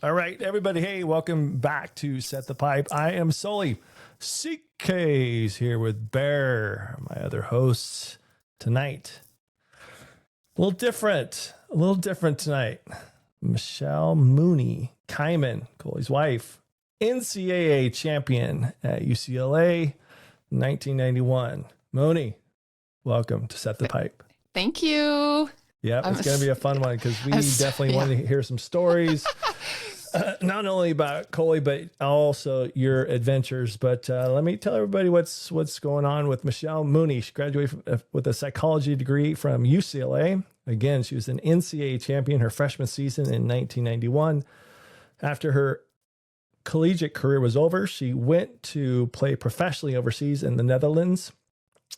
All right, everybody. Hey, welcome back to Set the Pipe. I am Sully. CK's here with Bear, my other hosts tonight. A little different tonight. Michelle Mooney-Kyman, Coley's wife, NCAA champion at UCLA, 1991. Mooney, welcome to Set the Pipe. Thank you. Yeah, it's going to be a fun one because we definitely want to hear some stories, not only about Coley, but also your adventures. But let me tell everybody what's going on with Michelle Mooney. She graduated with a psychology degree from UCLA. Again, she was an NCAA champion her freshman season in 1991. After her collegiate career was over, she went to play professionally overseas in the Netherlands.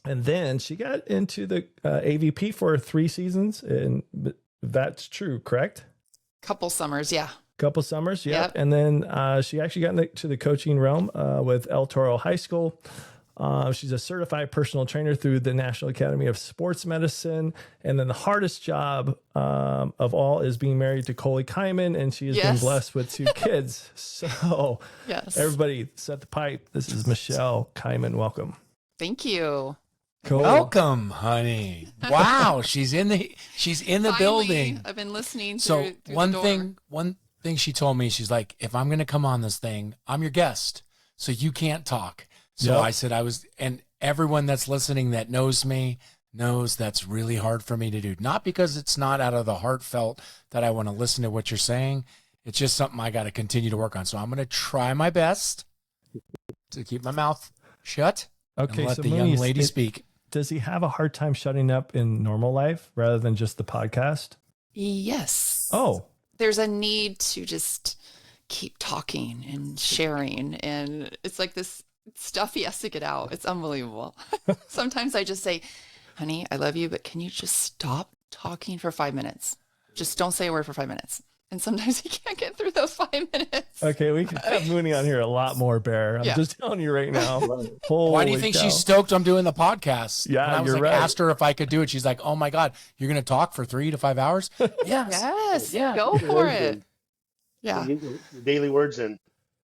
And then she got into the AVP for 3 seasons. And that's true, correct? Couple summers, yeah. Couple summers, yep. And then she actually got into the coaching realm with El Toro High School. She's a certified personal trainer through the National Academy of Sports Medicine. And then the hardest job of all is being married to Coley-Kyman, and she has been blessed with 2 kids. So everybody set the pipe. This is Michelle Kyman. Welcome. Thank you. Cool. Welcome, honey. Wow, she's in the Finally, building. I've been listening So through one the thing she told me, she's like, if I'm going to come on this thing, I'm your guest, so you can't talk. So I said and everyone that's listening that knows me knows that's really hard for me to do. Not because it's not out of the heartfelt that I want to listen to what you're saying. It's just something I got to continue to work on. So I'm going to try my best to keep my mouth shut. Okay, and let so the Mooney, young lady speak. Does he have a hard time shutting up in normal life rather than just the podcast? Yes. Oh. There's a need to just keep talking and sharing. And it's like this stuff he has to get out. It's unbelievable. Sometimes I just say, honey, I love you, but can you just stop talking for 5 minutes? Just don't say a word for 5 minutes. And sometimes he can't get through those 5 minutes. Okay, we can have Mooney on here a lot more, Bear. I'm just telling you right now. Why do you think she's stoked I'm doing the podcast? Yeah, when I was right. asked her if I could do it. She's like, oh my God, you're going to talk for 3 to 5 hours? Yes. Go for it. Yeah. The daily words in.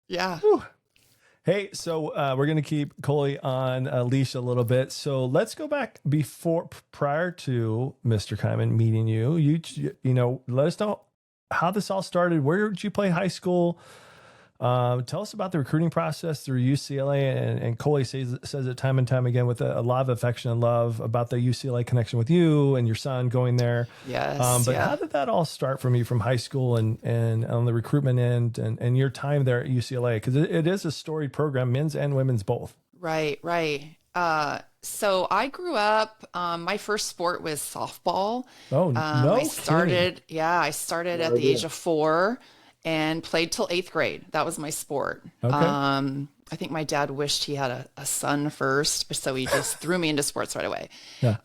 Yeah. Whew. Hey, so we're going to keep Coley on a leash a little bit. So let's go back prior to Mr. Kyman meeting you. You know, let us know how this all started. Where did you play high school? Tell us about the recruiting process through UCLA. And Coley says it time and time again with a lot of affection and love about the UCLA connection with you and your son going there. Yes. But how did that all start from you from high school and on the recruitment end and your time there at UCLA? Because it is a storied program, men's and women's both. Right. So I grew up, my first sport was softball. Oh, no I started at the age of 4 and played till 8th grade. That was my sport. Okay. I think my dad wished he had a son first, so he just threw me into sports right away. Yeah.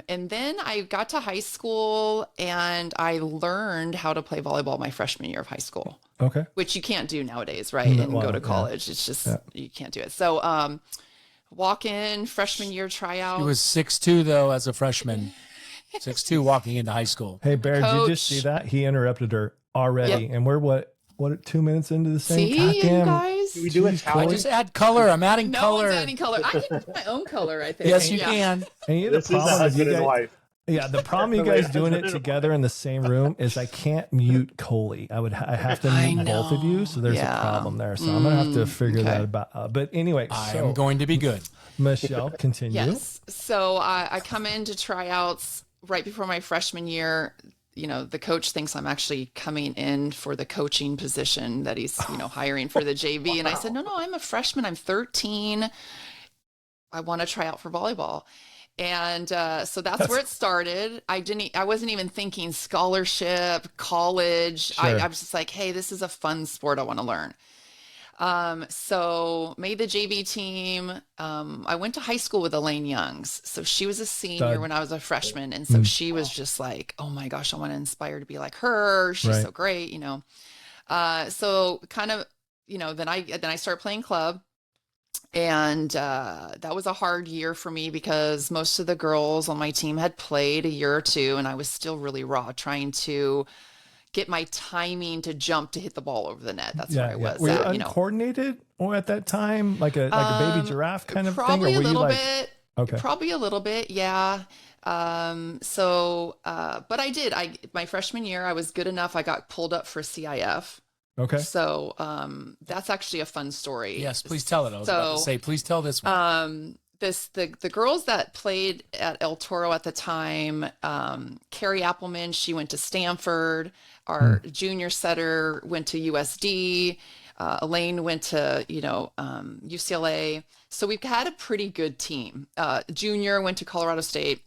And then I got to high school and I learned how to play volleyball my freshman year of high school. Okay. Which you can't do nowadays, right? And go to college. It's just, you can't do it. So, walk in freshman year tryout. He was 6'2", though, as a freshman. 6'2", walking into high school. Hey, Bear, did you just see that? He interrupted her already. Yep. And we're what 2 minutes into the thing? See, you guys? Do we do it? I just add color. I'm adding No color. one's adding color. I can put my own color, I think. Yes, you can. And you This is a husband and wife. Yeah, the problem you guys doing it together in the same room is I can't mute Coley. I have to mute both of you, so there's a problem there. So I'm gonna have to figure that out. But anyway, I'm going to be good. Michelle, continue. Yes. So I come into tryouts right before my freshman year. You know, the coach thinks I'm actually coming in for the coaching position that he's, hiring for the JV. Wow. And I said, no, I'm a freshman. I'm 13. I want to try out for volleyball. And so that's where it started. I wasn't even thinking scholarship, college. Sure. I was just like, hey, this is a fun sport I want to learn. So made the JV team. I went to high school with Elaine Youngs. So she was a senior when I was a freshman. And so she was just like, oh my gosh, I want to inspire to be like her. She's so great, So kind of, then I started playing club. And that was a hard year for me because most of the girls on my team had played a year or two, and I was still really raw, trying to get my timing to jump to hit the ball over the net. That's where I was. Were you at, uncoordinated or at that time, like a baby giraffe kind of thing? Probably Or a were little you like, bit. okay, Probably a little bit, yeah. But I did. My freshman year, I was good enough. I got pulled up for CIF. okay. So that's actually a fun story. Yes, please tell it. I was about to say, please tell this one. The girls that played at El Toro at the time, Carrie Appleman, she went to Stanford. Our junior setter went to USD. Elaine went to, UCLA. So we've had a pretty good team. Junior went to Colorado State.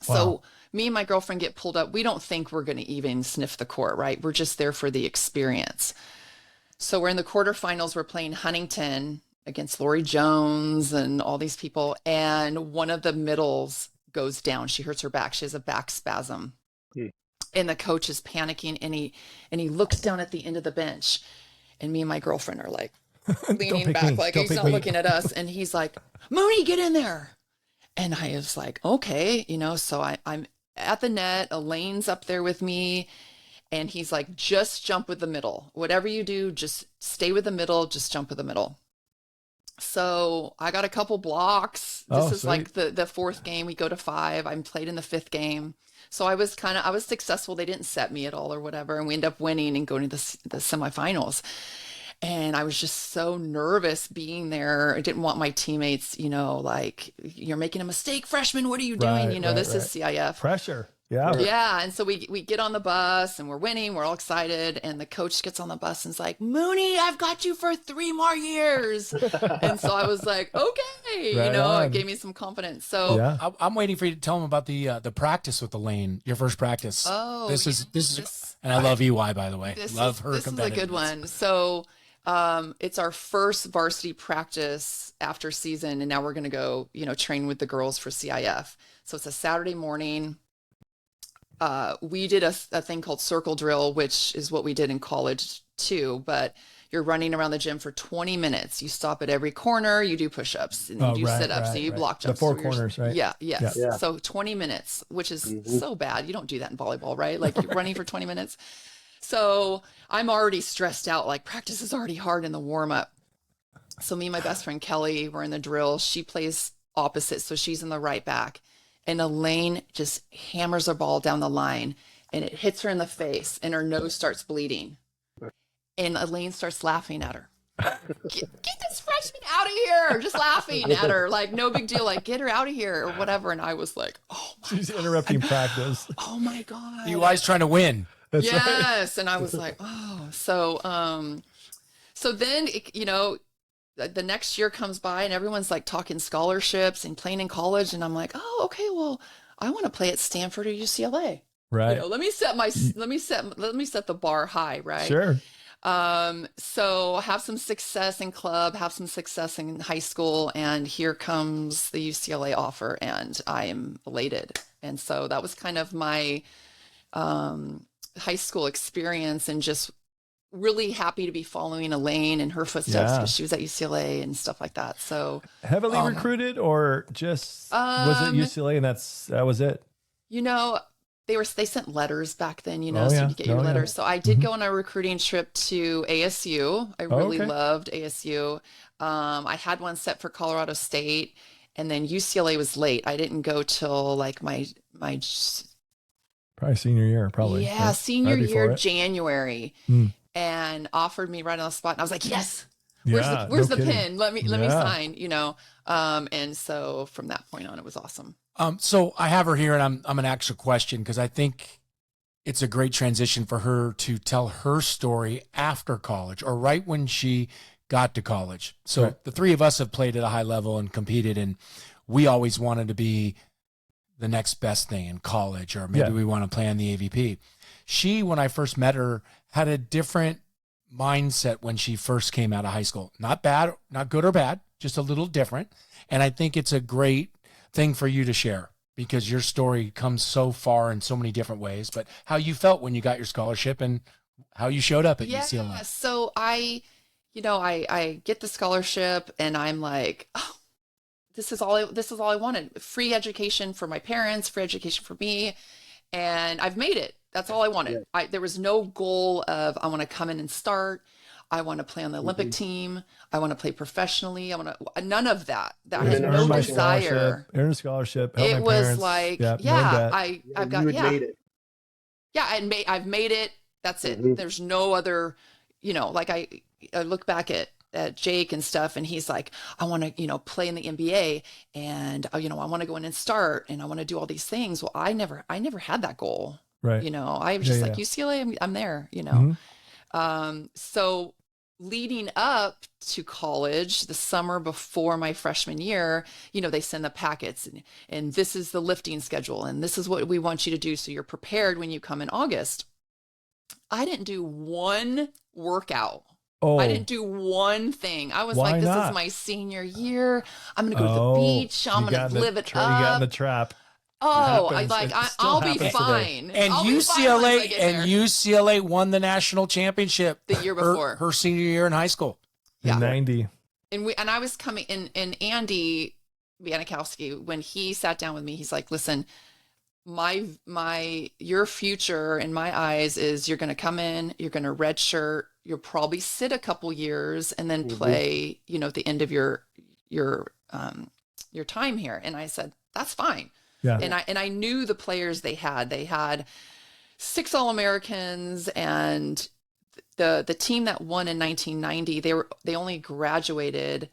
So me and my girlfriend get pulled up. We don't think we're going to even sniff the court, right? We're just there for the experience. So we're in the quarterfinals. We're playing Huntington against Lori Jones and all these people. And one of the middles goes down. She hurts her back. She has a back spasm. And the coach is panicking, and he looks down at the end of the bench. And me and my girlfriend are like leaning back, like he's not looking at us. And he's like, Mooney, get in there. And I was like, okay, so I'm at the net. Elaine's up there with me. And he's like, just jump with the middle. Whatever you do, just stay with the middle. Just jump with the middle. So I got a couple blocks. This is like the fourth game. We go to 5. I'm played in the 5th game. So I was successful. They didn't set me at all or whatever. And we end up winning and going to the semifinals. And I was just so nervous being there. I didn't want my teammates, like, you're making a mistake, freshman. What are you doing? This is CIF. Pressure. Yeah. Yeah. And so we get on the bus and we're winning. We're all excited. And the coach gets on the bus and is like, Mooney, I've got you for 3 more years. And so I was like, okay, it gave me some confidence. So yeah. I'm waiting for you to tell them about the practice with Elaine, your first practice. Oh, this is, and I love EY, by the way. Love her. This is a good one. So it's our first varsity practice after season. And now we're going to go, train with the girls for CIF. So it's a Saturday morning. We did a thing called circle drill, which is what we did in college too, but you're running around the gym for 20 minutes. You stop at every corner, you do push-ups, and you do sit-ups, and you block jumps. The 4 corners, right? Yeah, yes. Yeah. So 20 minutes, which is so bad. You don't do that in volleyball, right? Like you're running for 20 minutes. So I'm already stressed out. Like practice is already hard in the warm-up. So me and my best friend Kelly, we're in the drill. She plays opposite, so she's in the right back. And Elaine just hammers a ball down the line and it hits her in the face and her nose starts bleeding. And Elaine starts laughing at her. Get this freshman out of here. Just laughing at her. Like, no big deal. Like, get her out of here or whatever. And I was like, oh my She's interrupting practice. Oh my God. EY's trying to win. That's yes. Right. And I was like, oh, so then, the next year comes by and everyone's like talking scholarships and playing in college. And I'm like, oh, okay, well, I want to play at Stanford or UCLA. Right. Let me set the bar high. Right. Sure. So have some success in club, have some success in high school. And here comes the UCLA offer and I am elated. And so that was kind of my, high school experience and just really happy to be following Elaine in her footsteps because she was at UCLA and stuff like that. So heavily recruited or just was it UCLA and that was it? They sent letters back then, so you get your letters. So I did go on a recruiting trip to ASU. I really loved ASU. I had one set for Colorado State and then UCLA was late. I didn't go till like my probably senior year, probably. Yeah, right? Senior right year, January. And offered me right on the spot. And I was like, yes, where's the pin? Let me sign, and so from that point on, it was awesome. So I have her here and I'm an actual question because I think it's a great transition for her to tell her story after college or right when she got to college. So the 3 of us have played at a high level and competed and we always wanted to be the next best thing in college or maybe we want to play on the AVP. She, when I first met her, had a different mindset when she first came out of high school. Not bad, not good or bad, just a little different. And I think it's a great thing for you to share because your story comes so far in so many different ways, but how you felt when you got your scholarship and how you showed up at UCLA. So I get the scholarship and I'm like, oh, this is all I wanted. Free education for my parents, free education for me. And I've made it. That's all I wanted. There was no goal of, I want to come in and start. I want to play on the Olympic team. I want to play professionally. None of that. That has no desire. Earn a scholarship. It was like, I've got, made it. Yeah, I've made it. That's it. There's no other, like I look back at Jake and stuff, and he's like, I want to, play in the NBA, and I want to go in and start, and I want to do all these things. Well, I never had that goal. Right. I was just like, UCLA, I'm there, So leading up to college, the summer before my freshman year, they send the packets and this is the lifting schedule and this is what we want you to do, so you're prepared when you come in August. I didn't do one workout. I didn't do one thing. I was like, this is my senior year. I'm going to go to the beach. I'm going to live it up. You got in the trap. I'll be fine. And UCLA won the national championship the year before her senior year in high school. In 90. And I was coming in, and Andy Banikowski, when he sat down with me, he's like, listen, your future in my eyes is you're going to come in, you're going to redshirt, you'll probably sit a couple years and then play, at the end of your time here. And I said, that's fine. Yeah. And I knew the players they had. They had 6 All-Americans, and the team that won in 1990, they only graduated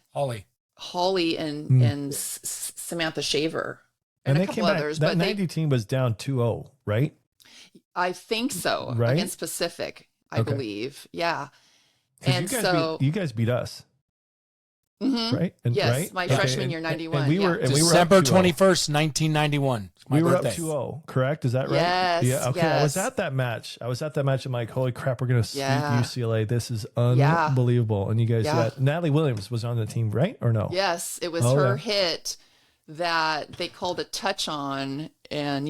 Holly and Samantha Shaver and a couple others. That 90 team was down 2-0, right? I think so. Right? Against Pacific, I believe. Yeah. And you guys beat us. Right? Yes, my freshman year, 91. And we were December 21st, 1991. We were up 2-0, correct? Is that right? Yes. Yeah. Okay. Yes. I was at that match. I'm like, holy crap, we're going to sweep UCLA. This is unbelievable. And you guys, Natalie Williams was on the team, right? Or no? Yes. It was her hit that they called a touch on, and,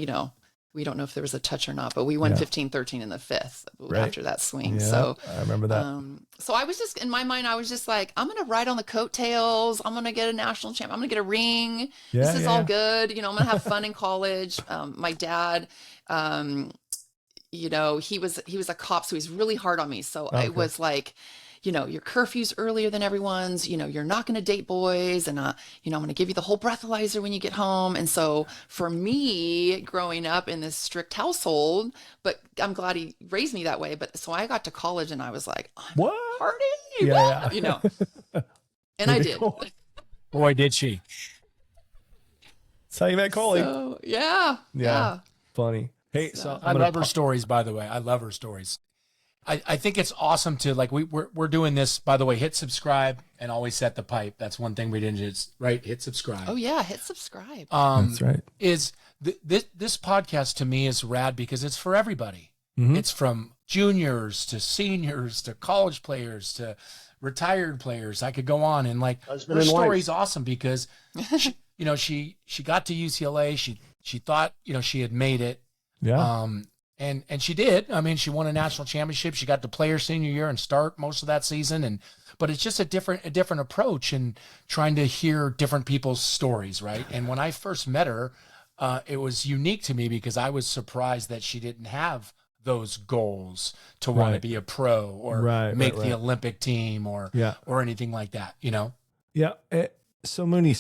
we don't know if there was a touch or not, but we won 15-13 in the 5th after that swing. Yeah, so I remember that. So I was just, in my mind, I was just like, I'm going to ride on the coattails. I'm going to get a national champ. I'm going to get a ring. This is all good. I'm going to have fun in college. My dad, he was a cop, so he's really hard on me. So it was like, your curfew's earlier than everyone's, you're not going to date boys, and, I'm going to give you the whole breathalyzer when you get home. And so for me, growing up in this strict household, but I'm glad he raised me that way. But so I got to college and I was like, what? Party? Yeah. And I did. Boy, did she. That's how you met Coley. So, yeah. Funny. Hey, so I love her stories, by the way. I love her stories. I think it's awesome to, like, we're doing this, by the way. Hit subscribe and always set the pipe. That's one thing we didn't just, right? Hit subscribe. Oh yeah, hit subscribe. That's right. This podcast to me is rad because it's for everybody. It's from juniors to seniors to college players to retired players. I could go on, and like her story's awesome because she got to UCLA. She thought she had made it. Yeah. And she did. I mean, she won a national championship. She got to play her senior year and start most of that season. But it's just a different approach and trying to hear different people's stories, right? And when I first met her, it was unique to me because I was surprised that she didn't have those goals to want to be a pro or make the Olympic team or anything like that, Yeah. So Mooney,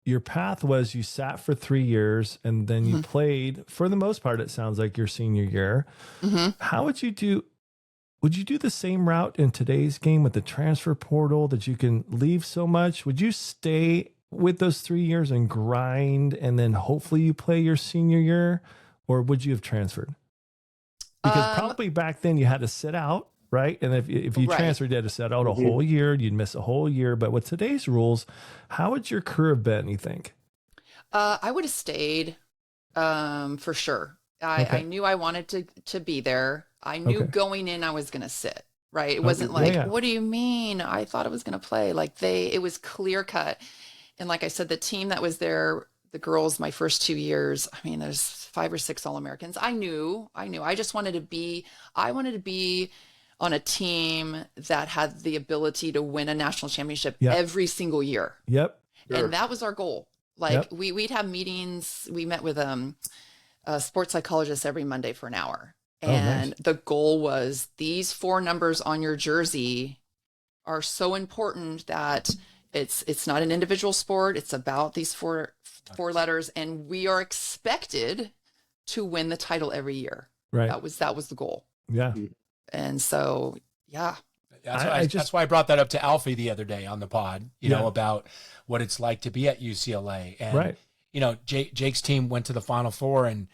your path was you sat for 3 years and then you played, for the most part, it sounds like, your senior year. How would you do the same route in today's game with the transfer portal, that you can leave so much? Would you stay with those 3 years and grind and then hopefully you play your senior year, or would you have transferred? Because probably back then you had to sit out. Right. And if you transferred, you had to sit out a whole year, you'd miss a whole year. But with today's rules, how would your career have been, you think? I would have stayed for sure. I knew I wanted to be there. I knew going in I was going to sit. Right. It wasn't like, what do you mean? I thought I was going to play. Like it was clear cut. And like I said, the team that was there, the girls, my first 2 years, I mean, there's 5 or 6 All-Americans. I knew. I just wanted to be on a team that had the ability to win a national championship every single year. Yep. And that was our goal. Like we'd have meetings. We met with a sports psychologist every Monday for an hour. And the goal was these 4 numbers on your jersey are so important that it's not an individual sport. It's about these four letters, and we are expected to win the title every year. Right. That was the goal. Yeah. And so, yeah. That's why I brought that up to Alfie the other day on the pod, you know, about what it's like to be at UCLA. And, you know, Jake's team went to the Final Four, and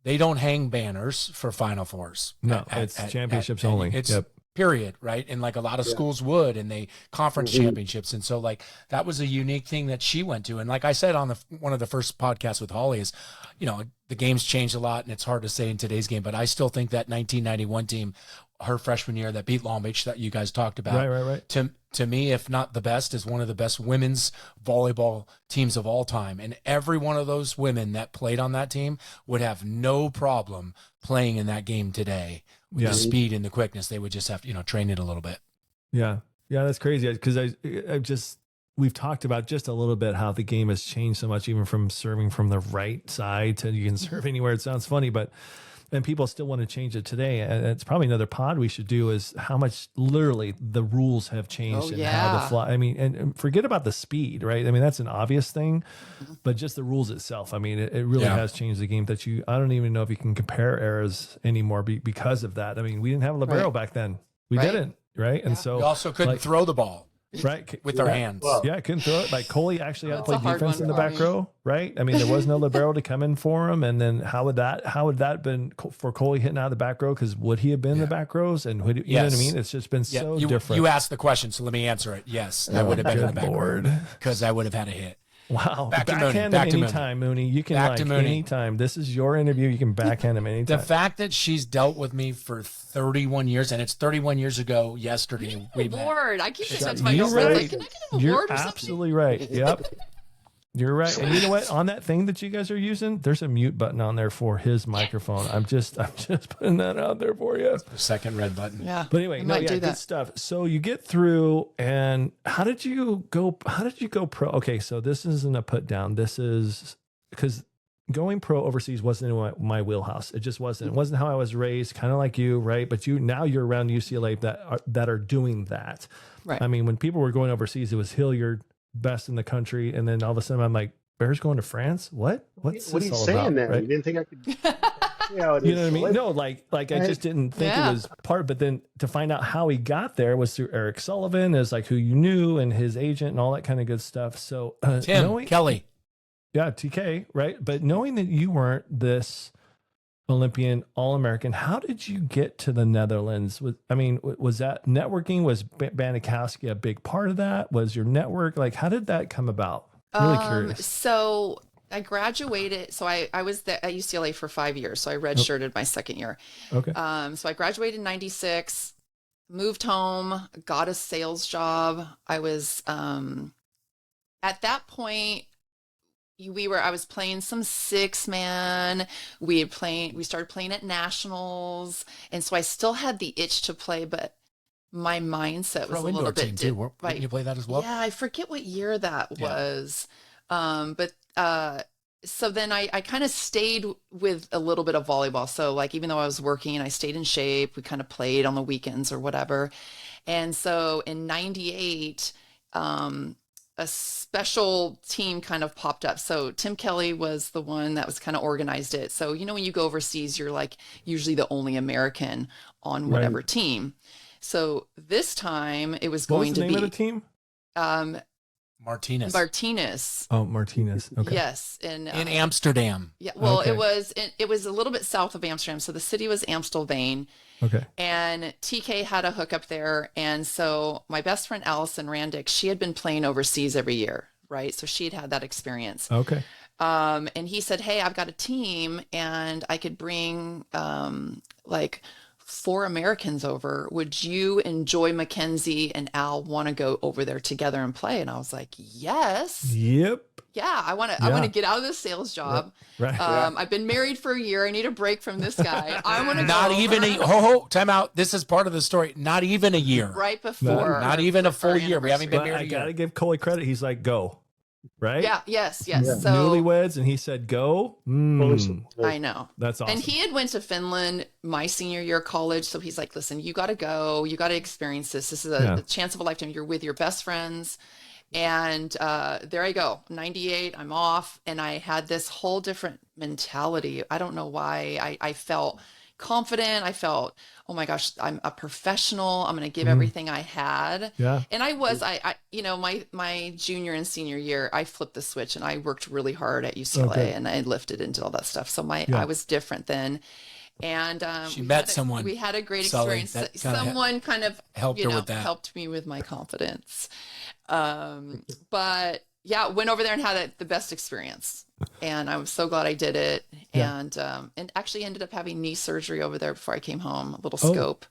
they don't hang banners for Final Fours. No, it's championships only. It's period, right? And like a lot of schools would, and they conference championships. And so like that was a unique thing that she went to. And like I said on one of the first podcasts with Holly is, you know, the game's changed a lot, and it's hard to say in today's game, but I still think that 1991 team, her freshman year that beat Long Beach that you guys talked about, right. To me, if not the best, is one of the best women's volleyball teams of all time. And every one of those women that played on that team would have no problem playing in that game today with the speed and the quickness. They would just have to, you know, train it a little bit. Yeah. Yeah, that's crazy. Because we've talked about just a little bit how the game has changed so much, even from serving from the right side to you can serve anywhere. It sounds funny, and people still want to change it today. And it's probably another pod we should do is how much literally the rules have changed and how the fly. I mean, and forget about the speed, right? I mean, that's an obvious thing, but just the rules itself. I mean, it really has changed the game that I don't even know if you can compare eras anymore because of that. I mean, we didn't have a libero back then. We didn't, right? And so we also couldn't throw the ball. Right. With our hands. Well, yeah, couldn't throw it. Like Coley actually had to play defense in the back row, right? I mean, there was no libero to come in for him. And then how would that been for Coley hitting out of the back row? Because would he have been in the back rows? And you know what I mean? It's just been so different. You asked the question, so let me answer it. Yes, I would have been in the back row because I would have had a hit. Wow. Backhand him anytime, Mooney. You can anytime. This is your interview. You can backhand him anytime. The fact that she's dealt with me for 31 years, and it's 31 years ago yesterday. Award. I keep saying to my girlfriend, like, can I get an award or something? You're absolutely right. Yep. You're right. And you know what? On that thing that you guys are using, there's a mute button on there for his microphone. I'm just putting that out there for you. The second red button. Yeah. But anyway, good stuff. So you get through, and how did you go pro? Okay, so this isn't a put down. This is because going pro overseas wasn't in my wheelhouse. It just wasn't. It wasn't how I was raised, kind of like you, right? But now you're around UCLA that are doing that. Right. I mean, when people were going overseas, it was Hilliard, best in the country, and then all of a sudden I'm like, Bear's going to France? What's what this are you all saying about? there? Right? You didn't think I could You know what I mean? No, like I just didn't think it was part, but then to find out how he got there was through Eric Sullivan, is like who you knew and his agent and all that kind of good stuff. So Tim Kelly. Yeah, TK, right? But knowing that you weren't this Olympian All-American, how did you get to the Netherlands? Was that networking? Was Banikowski a big part of that? Was your network, like, how did that come about? Really curious. So I graduated. So I was at UCLA for 5 years. So I redshirted my second year. Okay. So I graduated in 96, moved home, got a sales job. I was, at that point, I was playing some 6-man. We started playing at nationals. And so I still had the itch to play, but my mindset was a little bit different. Didn't you play that as well? Yeah, I forget what year that was. So then I kind of stayed with a little bit of volleyball. So like, even though I was working, I stayed in shape. We kind of played on the weekends or whatever. And so in 98, a special team kind of popped up. So Tim Kelly was the one that was kind of organized it. So, you know, when you go overseas, you're like usually the only American on whatever team. So this time it was going to be. What was the name of the team? Martinez. Oh, Martinez. Okay. Yes. In Amsterdam. Yeah. Well, it was a little bit south of Amsterdam. So the city was Amstelveen. Okay. And TK had a hookup there. And so my best friend, Allison Randick, she had been playing overseas every year. Right. So she had that experience. Okay. And he said, hey, I've got a team and I could bring, like 4 Americans over. Would you enjoy Mackenzie and Al want to go over there together and play? And I was like, yes. Yep. Yeah, I want to get out of this sales job. Right. I've been married for a year. I need a break from this guy. I want to Not even time out. This is part of the story. Not even a year. Right before. Not even a full year. We haven't been married. I got to give Coley credit. He's like, go. right? Yeah. Yes. Yeah. So Newlyweds, and he said, "Go." I know. That's awesome. And he had went to Finland my senior year of college. So he's like, listen, you got to go. You got to experience this. This is a chance of a lifetime. You're with your best friends. And there I go. 98, I'm off. And I had this whole different mentality. I don't know why. I felt confident. I felt, oh my gosh, I'm a professional. I'm going to give everything I had. Yeah. And I was, my junior and senior year, I flipped the switch and I worked really hard at UCLA and I lifted and did all that stuff. So I was different then. And she met someone. We had a great Sully, experience. Someone kind of helped her with that. Helped me with my confidence. But yeah, went over there and had the best experience. And I was so glad I did it. Yeah. And actually ended up having knee surgery over there before I came home, a little scope.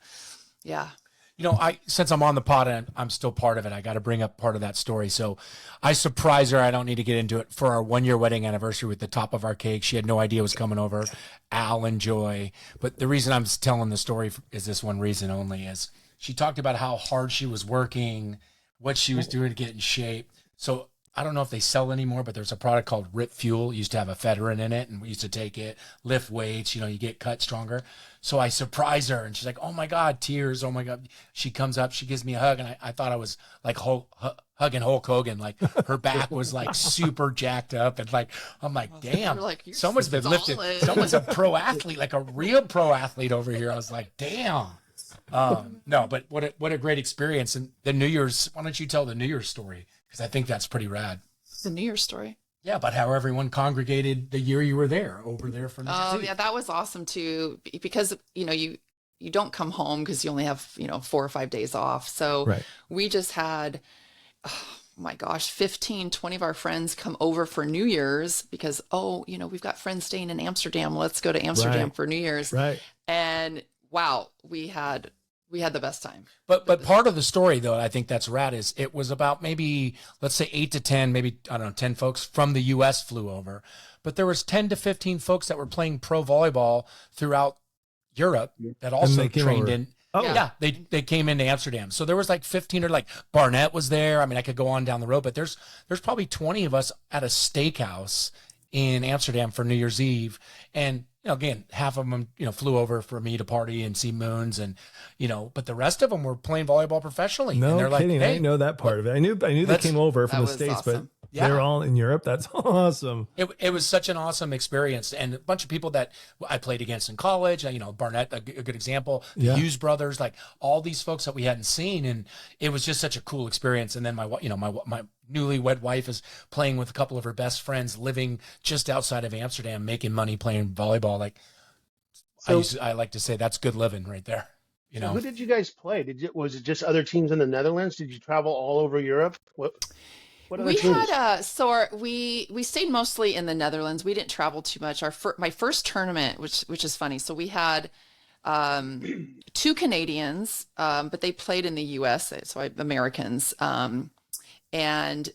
Yeah. You know, since I'm on the pod and I'm still part of it, I got to bring up part of that story. So I surprised her. I don't need to get into it, for our 1-year wedding anniversary with the top of our cake. She had no idea it was coming over. Al and Joy. But the reason I'm telling the story is this one reason only, is she talked about how hard she was working, what she was doing to get in shape. So I don't know if they sell anymore, but there's a product called Rip Fuel. It used to have ephedrine in it, and we used to take it, lift weights, you get cut stronger. So I surprised her, and she's like, oh my God, tears, oh my God. She comes up, she gives me a hug, and I thought I was like hugging Hulk Hogan. Like her back was like super jacked up, and like, I'm like, damn, like, someone's been lifted. Someone's a pro athlete, like a real pro athlete over here. I was like, damn. No, but what a great experience. And the New Year's, why don't you tell the New Year's story? Because I think that's pretty rad. The New Year's story. Yeah, about how everyone congregated the year you were there, over there for New Year's Eve. Yeah, that was awesome too. Because, you don't come home because you only have, 4 or 5 days off. So we just had, oh my gosh, 15, 20 of our friends come over for New Year's because, we've got friends staying in Amsterdam. Let's go to Amsterdam for New Year's. Right. And wow, we had the best time. But part of the story, though, I think that's rad, is it was about maybe, let's say 8 to 10, maybe, I don't know, 10 folks from the U.S. flew over. But there was 10 to 15 folks that were playing pro volleyball throughout Europe that also trained in. Oh, yeah. They came into Amsterdam. So there was like 15, or like Barnett was there. I mean, I could go on down the road, but there's probably 20 of us at a steakhouse in Amsterdam for New Year's Eve. And again, half of them, flew over for me to party and see moons, and, but the rest of them were playing volleyball professionally. No and they're kidding. Like, hey, I didn't know that part of it. I knew they came over from the States, awesome. but they're all in Europe. That's awesome. It was such an awesome experience, and a bunch of people that I played against in college. Barnett, a good example. The Hughes brothers, like all these folks that we hadn't seen, and it was just such a cool experience. And then my newlywed wife is playing with a couple of her best friends, living just outside of Amsterdam, making money playing volleyball. Like, I like to say, that's good living right there. So who did you guys play? Was it just other teams in the Netherlands? Did you travel all over Europe? What other teams? We stayed mostly in the Netherlands. We didn't travel too much. My first tournament, which is funny. So we had 2 Canadians, but they played in the U.S. So Americans. And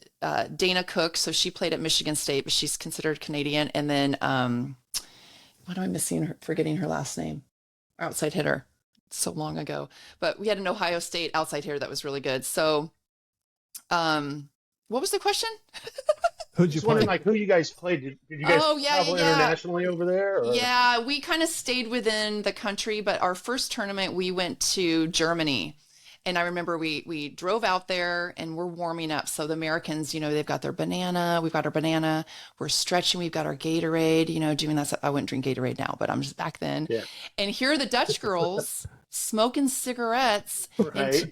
Dana Cook, so she played at Michigan State, but she's considered Canadian. And then what am I forgetting her last name? Our outside hitter. So long ago. But we had an Ohio State outside hitter that was really good. So what was the question? Who'd you play? Like, who you guys played? Did you guys travel internationally over there? Or? Yeah, we kind of stayed within the country, but our first tournament, we went to Germany. And I remember we drove out there and we're warming up. So the Americans, they've got their banana. We've got our banana. We're stretching. We've got our Gatorade, doing that stuff. I wouldn't drink Gatorade now, but I'm just back then. Yeah. And here are the Dutch girls smoking cigarettes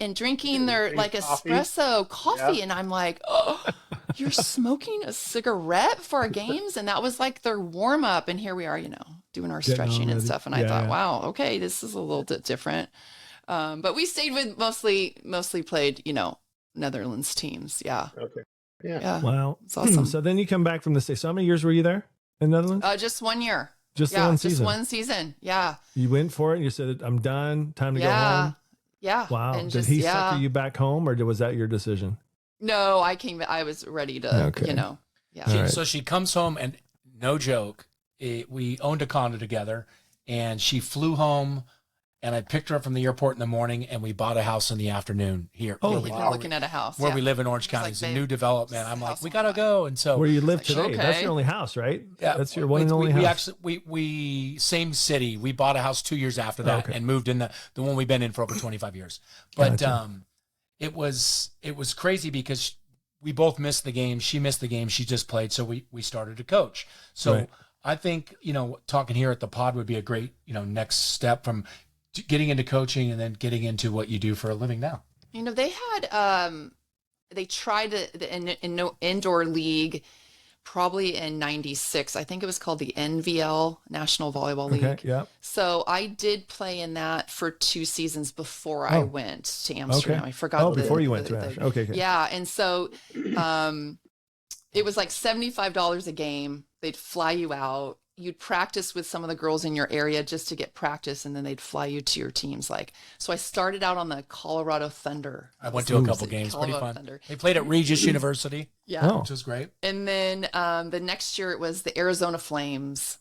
and drinking their like espresso coffee. And I'm like, oh, you're smoking a cigarette for our games? And that was like their warm up. And here we are, doing our stretching and stuff. And I thought, wow, okay, this is a little bit different. But we stayed with mostly played, Netherlands teams. Yeah. Okay. Yeah. Wow. It's awesome. So then you come back from the States. So how many years were you there in Netherlands? Just 1 year. Just one season. Just one season. Yeah. You went for it and you said, I'm done. Time to go home. Yeah. Wow. And did he sucker you back home, or was that your decision? No, I was ready to, Yeah. Right. So she comes home, and no joke, we owned a condo together, and she flew home and I picked her up from the airport in the morning, and we bought a house in the afternoon here. Oh, You've been looking at a house. Where yeah. we live in Orange It's County. like, It's a babe, new development. I'm like, house we on got to fire. go. And so Where you live today? That's okay. your only house, right? yeah, That's your one and only we house. actually we same city. We bought a house 2 years after that Okay. and moved in the one we've been in for over 25 years. But Gotcha. it was crazy because we both missed the game. She missed the game. She just played, so we started to coach. So Right. I think talking here at the pod would be a great next step from getting into coaching and then getting into what you do for a living now. They had they tried the indoor league probably in '96. I think it was called the NVL, National Volleyball League. Okay. Yeah. So I did play in that for 2 seasons before I went to Amsterdam. Okay. I forgot. Oh, before you went to Amsterdam. Okay. Yeah, and so it was like $75 a game. They'd fly you out. You'd practice with some of the girls in your area just to get practice, and then they'd fly you to your teams. So I started out on the Colorado Thunder. I went to a couple games, pretty Colorado fun. Thunder. They played at Regis University, Yeah. Oh. which was great. And then the next year it was the Arizona Flames.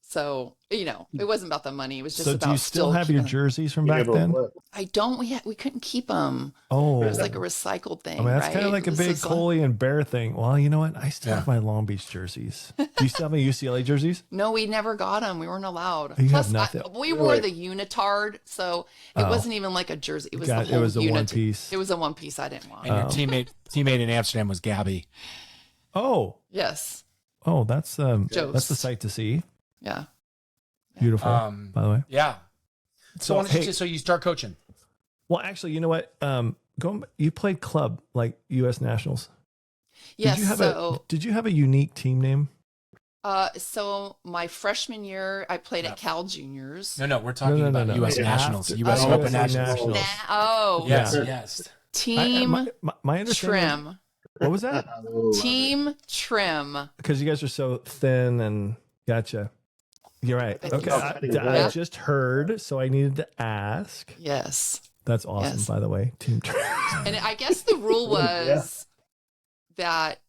So, it wasn't about the money. It was just So about do you still have your jerseys from back then? I don't. We couldn't keep them. Oh. It was like a recycled thing. I mean, that's right? kind of like a This big is Coley and Bear thing. Well, you know what? I still have my Long Beach jerseys. Do you still have my UCLA jerseys? No, we never got them. We weren't allowed. You have Plus, nothing. we wore the unitard, so it wasn't even like a jersey. It was God, the whole it was a unit. one piece. It was a one piece I didn't want. And your teammate in Amsterdam was Gabby. Oh. Yes. Oh, that's the Jost. sight to see. Yeah. Beautiful, by the way. Yeah. So, why don't you hey, so you start coaching. well, actually, you know what? You played club like U.S. Nationals. Yes. Did you have a unique team name? So my freshman year, I played at Cal Juniors. No, we're talking No. about U.S. You have Nationals, to- U.S. Oh, Open USA Nationals. Nationals. Yes, Yeah. yes. Team My understanding. Trim. What was that? Team Trim. Because you guys are so thin and gotcha. You're right. I think Okay. so. I just heard, so I needed to ask. Yes. That's awesome, Yes. by the way. Team Trim. And I guess the rule was that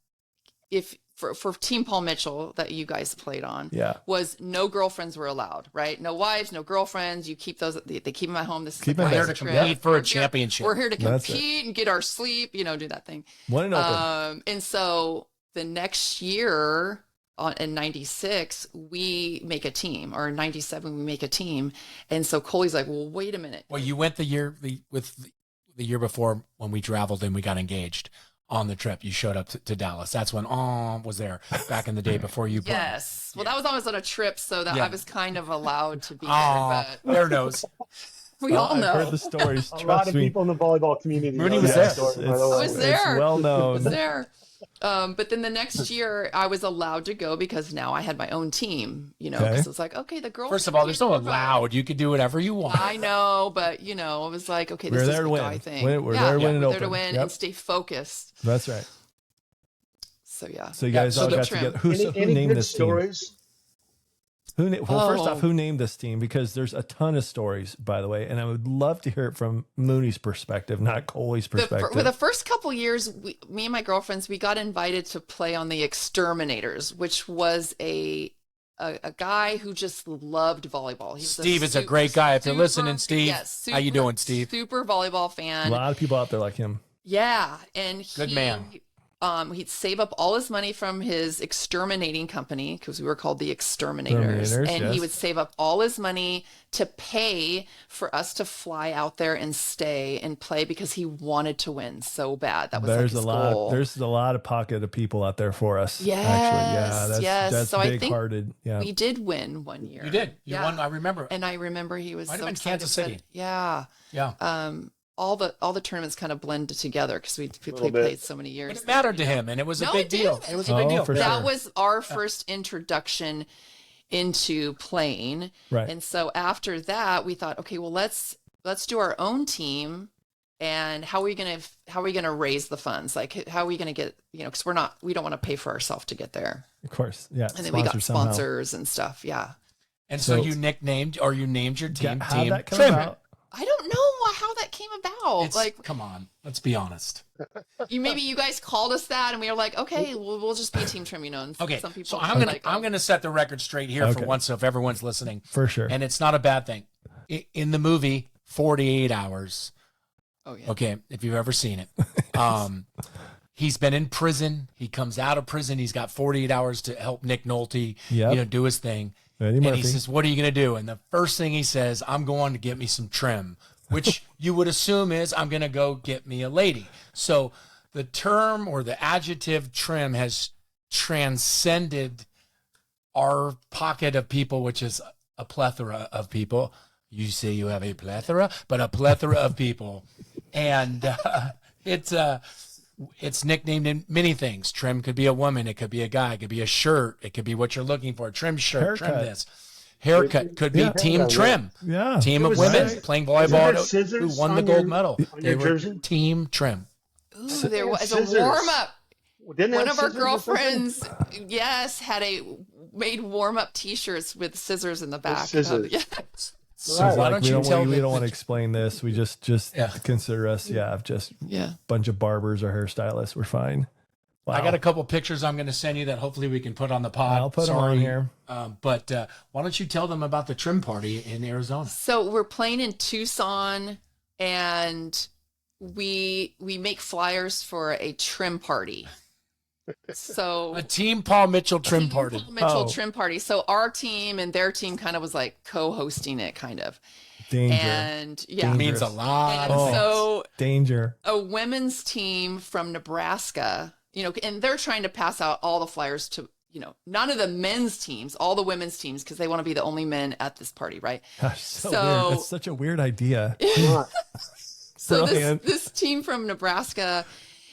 if for Team Paul Mitchell that you guys played on, was no girlfriends were allowed, right? No wives, no girlfriends. You keep those. They keep them at home. This is Keep the them There guys' to trip. compete for We're a championship. We're here to That's it. compete and get our sleep. Do that thing. One and open. And so the next year in '96, we make a team, or in '97 we make a team. And so Coley's like, well, wait a minute. Well, you went the year before when we traveled and we got engaged on the trip. You showed up to Dallas. That's when was there back in the day before you played. Yes. Well, that was always on a trip, so that I was kind of allowed to be there. But There knows. we all I've know. heard the stories. A Trust lot of me. people in the volleyball community. Mooney know was that there. story, by It's- the way. I was there. It's well I known. was there. But then the next year I was allowed to go because now I had my own team, because it's like, okay, the girls. First of all, there's no allowed. You could do whatever you want. I know, but it was like, okay, We're this there is to the win. guy thing. We're there to win and we're there to open. win Yep. and stay focused. That's right. So yeah. So you guys so all the got trim. together. Who Any named good this team? stories? First off, Oh. who named this team? Because there's a ton of stories, by the way, and I would love to hear it from Mooney's perspective, not Coley's perspective. For the first couple years, me and my girlfriends, we got invited to play on the Exterminators, which was a guy who just loved volleyball. He was Steve is a great guy. If you're listening, Steve, yes, how you doing, Steve? Super volleyball a fan. lot of people out there like him. Yeah, and Good man. He'd save up all his money from his exterminating company, because we were called the Exterminators, and he yes. would save up all his money to pay for us to fly out there and stay and play because he wanted to win so bad. That was There's like his a lot. goal. There's a lot of pocket of people out there for us. Yes, actually, yeah, yes. that's So I think big-hearted. Yeah, We did win one year. You did. You Yeah. won. I remember. And I remember he was Might have so been excited. Kansas City. Yeah. Yeah. All the tournaments kind of blended together because we bit. played so many years. But it mattered to him, and it was a No, big it did. deal. It was a big Oh, deal. for That sure. was our first introduction into playing. right. And so after that, we thought, okay, well, let's do our own team. And how are we gonna raise the funds? Like, how are we gonna get, because we don't want to pay for ourselves to get there. Of course, yeah. And then we got sponsors somehow. sponsors and stuff. Yeah. And so So- you named your team. How'd Team that come Trim. about? I don't know how that came about. Come on, let's be honest. Maybe you guys called us that, and we were like, okay, we'll just be Team Trim, And Okay, some people so were I'm like, gonna set the record straight here Okay. for once, so if everyone's listening, For sure. and it's not a bad thing. in the movie 48 Hours. Oh yeah. Okay, if you've ever seen it. He's been in prison. He comes out of prison. He's got 48 hours to help Nick Nolte, do his thing. Eddie and Murphy. he says, what are you going to do? And the first thing he says, I'm going to get me some trim, which you would assume is I'm going to go get me a lady. So the term or the adjective trim has transcended our pocket of people, which is a plethora of people. You say you have a plethora, but a plethora of people. And it's nicknamed in many things. Trim could be a woman. It could be a guy. It could be a shirt. It could be what you're looking for. Trim shirt, Haircut. trim this. Haircut could be team trim. Yeah. Team of was women that- playing was there volleyball scissors who won the on gold your- medal. on They your were jersey? team trim. Ooh, there was a Scissors. warm up. Didn't they One have of our scissors or something? girlfriends, yes, made warm up T-shirts with scissors in the back. scissors. Yeah. So Right. why don't you tell we the- don't want to explain this. We just consider us, just Yeah. bunch of barbers or hairstylists. We're fine. Wow. I got a couple pictures I'm going to send you that hopefully we can put on the pod. I'll put them on here. But why don't you tell them about the trim party in Arizona? So we're playing in Tucson, and we make flyers for a trim party. So A team Paul Mitchell trim party. Paul Mitchell Oh. trim party. So our team and their team kind of was like co-hosting it, kind of. Danger. And yeah, It means a lot. and of things. so Danger. a women's team from Nebraska, and they're trying to pass out all the flyers to, none of the men's teams, all the women's teams, because they want to be the only men at this party, right? Gosh, so So- weird. That's such a weird idea. So Brilliant. this team from Nebraska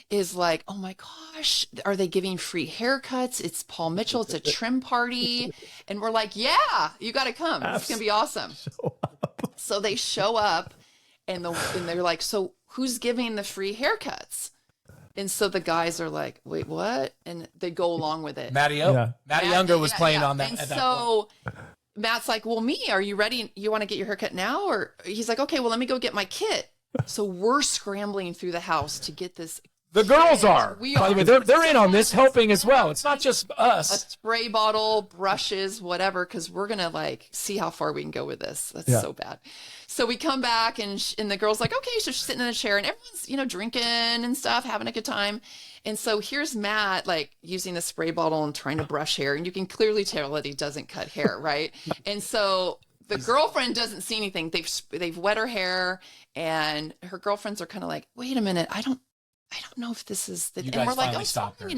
is like, oh my gosh, are they giving free haircuts? It's Paul Mitchell. It's a trim party. And we're like, yeah, you got to come. It's going to be awesome. So they show up and they're like, so who's giving the free haircuts? And so the guys are like, wait, what? And they go along with it. Matty Matt- Younger was yeah, playing yeah. on that. And at that so Matt's like, well, are you ready? You want to get your haircut now? Or he's like, okay, well, let me go get my kit. So we're scrambling through the house to get this. The girls are. We By the are. way, they're in on this, helping as well. It's not just A us. spray bottle, brushes, whatever, because we're going to see how far we can go with this. That's so bad. So we come back and the girl's like, okay, so she's sitting in a chair and everyone's, drinking and stuff, having a good time. And so here's Matt, using the spray bottle and trying to brush hair. And you can clearly tell that he doesn't cut hair, right? And so the girlfriend doesn't see anything. They've wet her hair, and her girlfriends are kind of like, wait a minute, I don't know if this is the. You And guys we're like, finally oh, stopped her.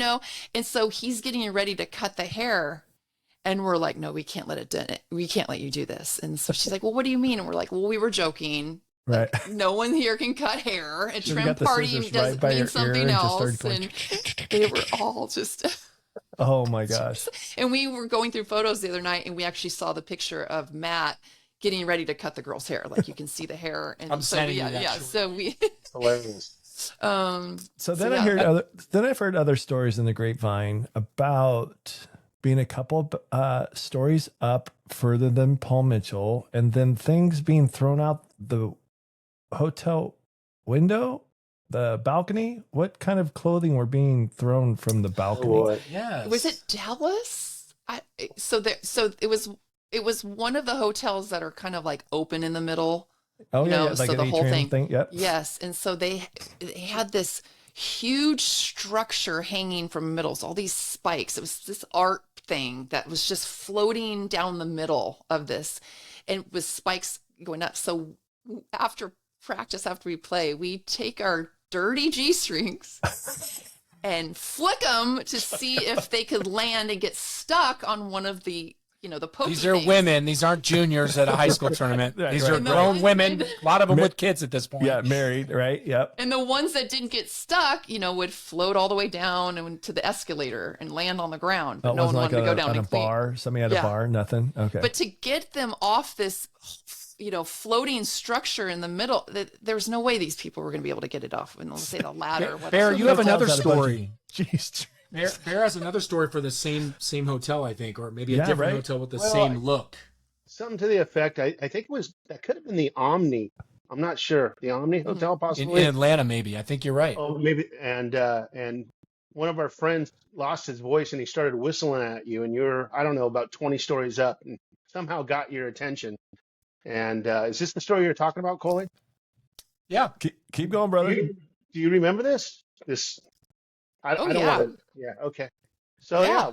And so he's getting ready to cut the hair, and we're like, no, we can't let it do it. We can't let you do this. And so she's like, well, what do we mean? And we're like, well, we were joking. Right. No one here can cut hair. A Should've trim got the party scissors doesn't right by your mean ear something and just else. started And going they were all just. Oh my gosh. And we were going through photos the other night, and we actually saw the picture of Matt getting ready to cut the girl's hair. You can see the hair. And I'm sending you that. Yeah. So we. Hilarious. So then I've heard other stories in the grapevine about being a couple stories up further than Paul Mitchell, and then things being thrown out the hotel window, the balcony. What kind of clothing were being thrown from the balcony? Yes. Was it Dallas? So it was one of the hotels that are kind of open in the middle. Oh You yeah, know, yeah, like so an the whole atrium thing. Yep. Yes, and so they had this huge structure hanging from middle. So all these spikes. It was this art thing that was just floating down the middle of this, and with spikes going up. So after practice, after we play, we take our dirty G-strings and flick them to see if they could land and get stuck on one of the the pokey These are things. women. These aren't juniors at a high school tournament. Right, These right, are right. grown women. A lot of them with kids at this point. Yeah, married, right? Yep. And the ones that didn't get stuck, would float all the way down and to the escalator and land on the ground. But It no one wasn't wanted like to go down on a and clean. bar. Somebody had a Yeah. bar. Nothing. Okay. But to get them off this, floating structure in the middle, there's no way these people were going to be able to get it off. And let's say the ladder. or whatever. Bear, you have another Hotels had a bunch of story. Jeez. Bear has another story for the same hotel, I think, or maybe a Yeah, different right. hotel with the Well, same look. Something to the effect. I think that could have been the Omni. I'm not sure. The Omni Hotel, In possibly. Atlanta, maybe. I think you're right. Oh, maybe. And one of our friends lost his voice and he started whistling at you, and you're, I don't know, about 20 stories up, and somehow got your attention. And is this the story you're talking about, Coley? Yeah. Keep going, brother. Do you remember this? I Oh, don't yeah. want to. Yeah. Okay. So Yeah.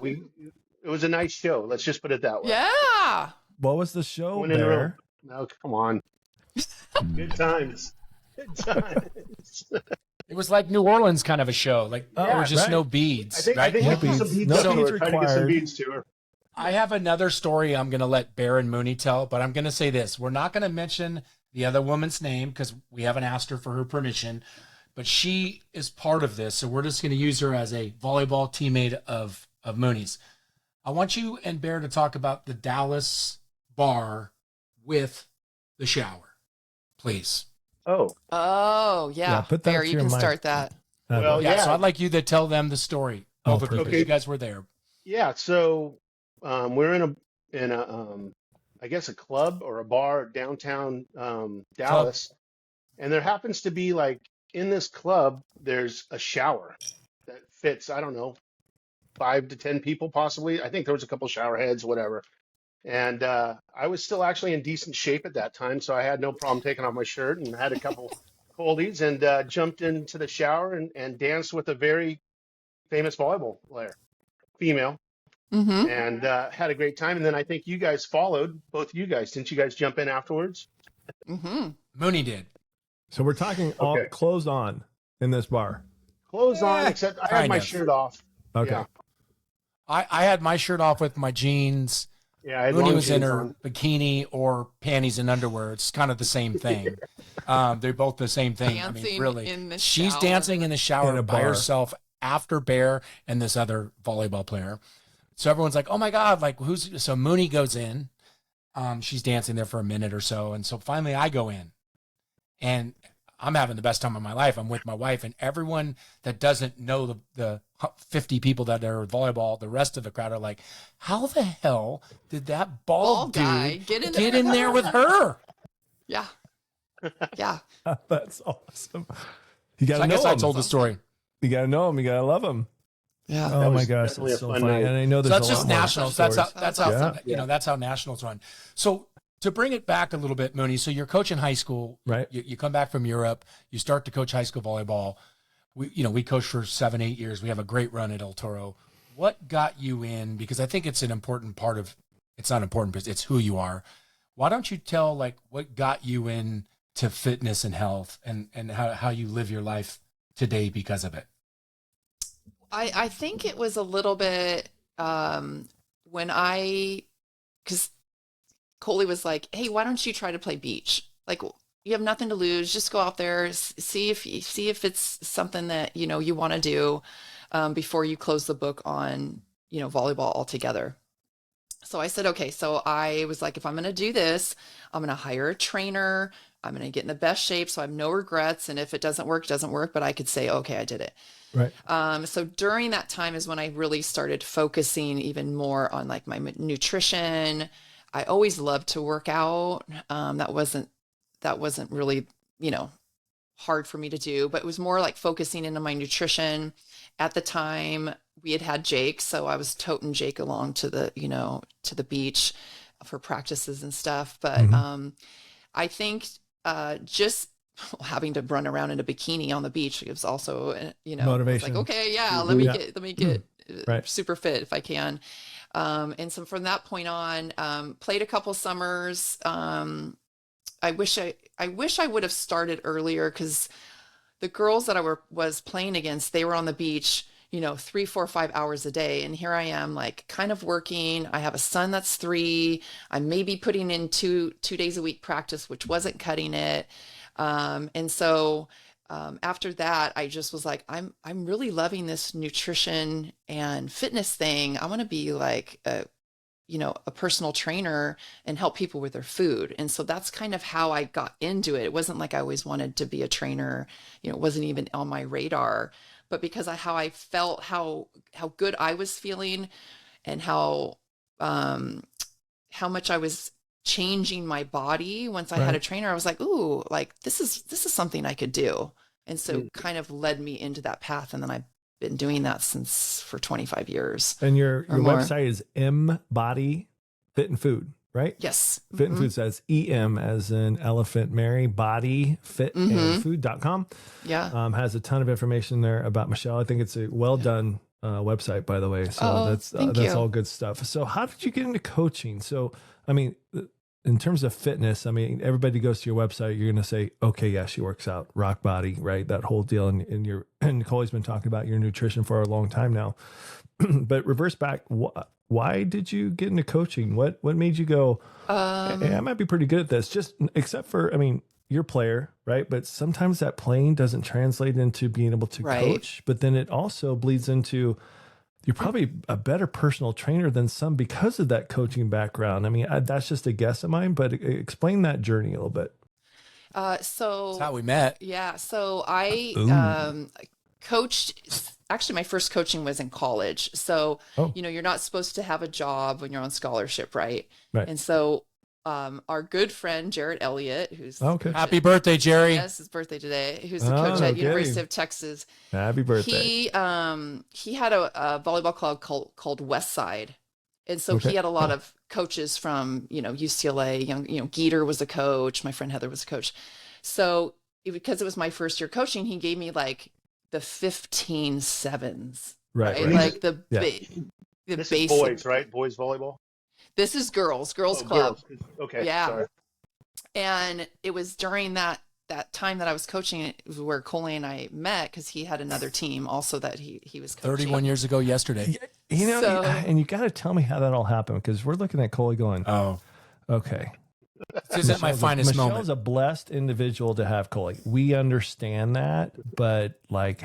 it was a nice show. Let's just put it that way. Yeah. What was the show, Went in a room. Bear? No, come on. Good times. Good times. It was like New Orleans kind of a show. Like there were just right. no beads. I think No we put some beads. beads No up to beads her, trying to get some required. beads to her. I have another story I'm going to let Bear and Mooney tell, but I'm going to say this. We're not going to mention the other woman's name because we haven't asked her for her permission, but she is part of this. So we're just going to use her as a volleyball teammate of Mooney's. I want you and Bear to talk about the Dallas bar with the shower, please. Oh, yeah. put that Bear, to you your can mic. start that. Well, Yeah, yeah. so I'd like you to tell them the story. Oh, Both of you, perfect. because you guys were there. Yeah. So we're in a I guess a club or a bar downtown Dallas, and there happens to be like in this club there's a shower that fits, I don't know, 5 to 10 people possibly. I think there was a couple shower heads, whatever. And I was still actually in decent shape at that time, so I had no problem taking off my shirt and had a couple coldies and jumped into the shower and danced with a very famous volleyball player, female, Mm-hmm. and had a great time. And then I think you guys followed, both of you guys. Didn't you guys jump in afterwards? Mm-hmm. Mooney did. So we're talking all Okay. clothes on in this bar. Clothes on, except I had kind my of. shirt off. Okay. Yeah, I had my shirt off with my jeans. yeah, I had Mooney long was in jeans her on. bikini or panties and underwear. It's kind of the same thing. They're both the same thing. I Dancing mean, really. in the She's shower. dancing in the shower In a by bar. herself after Bear and this other volleyball player. So everyone's like, oh my God, like who's, so Mooney goes in. She's dancing there for a minute or so. And so finally I go in and I'm having the best time of my life. I'm with my wife, and everyone that doesn't know the 50 people that are volleyball, the rest of the crowd are like, how the hell did that bald guy dude get in there with her? Yeah. Yeah. That's awesome. You got So to I know guess I him. told the story. You got to know him. You got to love him. Yeah. Oh my was gosh, definitely that's a so fun funny. night. And I know So there's that's a just lot more nationals. That's how, stories. Yeah. that's how nationals run. So to bring it back a little bit, Mooney, so you're coaching high school, Right. You come back from Europe, you start to coach high school volleyball. We coached for 7-8 years. We have a great run at El Toro. What got you in? Because I think it's an important part of, it's not important because it's who you are. Why don't you tell like what got you in to fitness and health and how you live your life today because of it? I think it was a little bit because Coley was like, hey, why don't you try to play beach? Like, you have nothing to lose. Just go out there, see if it's something that, you want to do before you close the book on, volleyball altogether. So I said, okay. So I was like, if I'm going to do this, I'm going to hire a trainer. I'm going to get in the best shape so I have no regrets. And if it doesn't work, it doesn't work. But I could say, okay, I did it. Right. So during that time is when I really started focusing even more on like my nutrition. I always loved to work out. That wasn't really, hard for me to do, but it was more like focusing into my nutrition. At the time we had Jake, so I was toting Jake along to the, to the beach for practices and stuff. But I think just having to run around in a bikini on the beach was also, Motivation. like, okay, yeah, let me get Right. super fit if I can. And so from that point on, played a couple summers. I wish I would have started earlier because the girls that I was playing against, they were on the beach, 3, 4, 5 hours a day. And here I am like kind of working. I have a son that's 3. I may be putting in two days a week practice, which wasn't cutting it. And so after that, I just was like, I'm really loving this nutrition and fitness thing. I want to be like a personal trainer and help people with their food. And so that's kind of how I got into it. It wasn't like I always wanted to be a trainer, it wasn't even on my radar, but because of how I felt, how good I was feeling and how much I was changing my body once I had a trainer, I was like, ooh, like this is something I could do. And so kind of led me into that path. And then I've been doing that for 25 years. And your or more. website is M Body Fit and Food. right? Yes. Fit and Food says EM as in elephant Mary, body fit and food.com. Yeah. Has a ton of information there about Michelle. I think it's a well done website, by the way. So that's all good stuff. So how did you get into coaching? So, I mean, in terms of fitness, I mean, everybody goes to your website, you're going to say, okay, yeah, she works out, rock body, right? That whole deal. And Nicole's been talking about your nutrition for a long time now, but reverse back. Why did you get into coaching? What made you go, hey, I might be pretty good at this, just except for, I mean, you're a player, right? But sometimes that playing doesn't translate into being able to coach, but then it also bleeds into, you're probably a better personal trainer than some because of that coaching background. I mean, that's just a guess of mine, but explain that journey a little bit. So that's how we met. Yeah. So I coached, actually my first coaching was in college. So, you're not supposed to have a job when you're on scholarship, right? Right. And so our good friend, Jarrett Elliott, who's happy birthday, Jerry. Yes, his birthday today, who's the coach at University of Texas. Happy birthday. He had a volleyball club called Westside. And so he had a lot of coaches from, UCLA, Geeter was a coach. My friend Heather was a coach. So because it was my first year coaching, he gave me like the 15 sevens, right? Like the this basic. Is boys, right? Boys volleyball. This is girls club. Girls. Okay. Yeah. Sorry. And it was during that time that I was coaching where Coley and I met, because he had another team also that he was coaching. 31 years ago yesterday. And you got to tell me how that all happened, because we're looking at Coley going, oh, okay. This isn't my finest moment. Michelle's a blessed individual to have Coley. We understand that, but like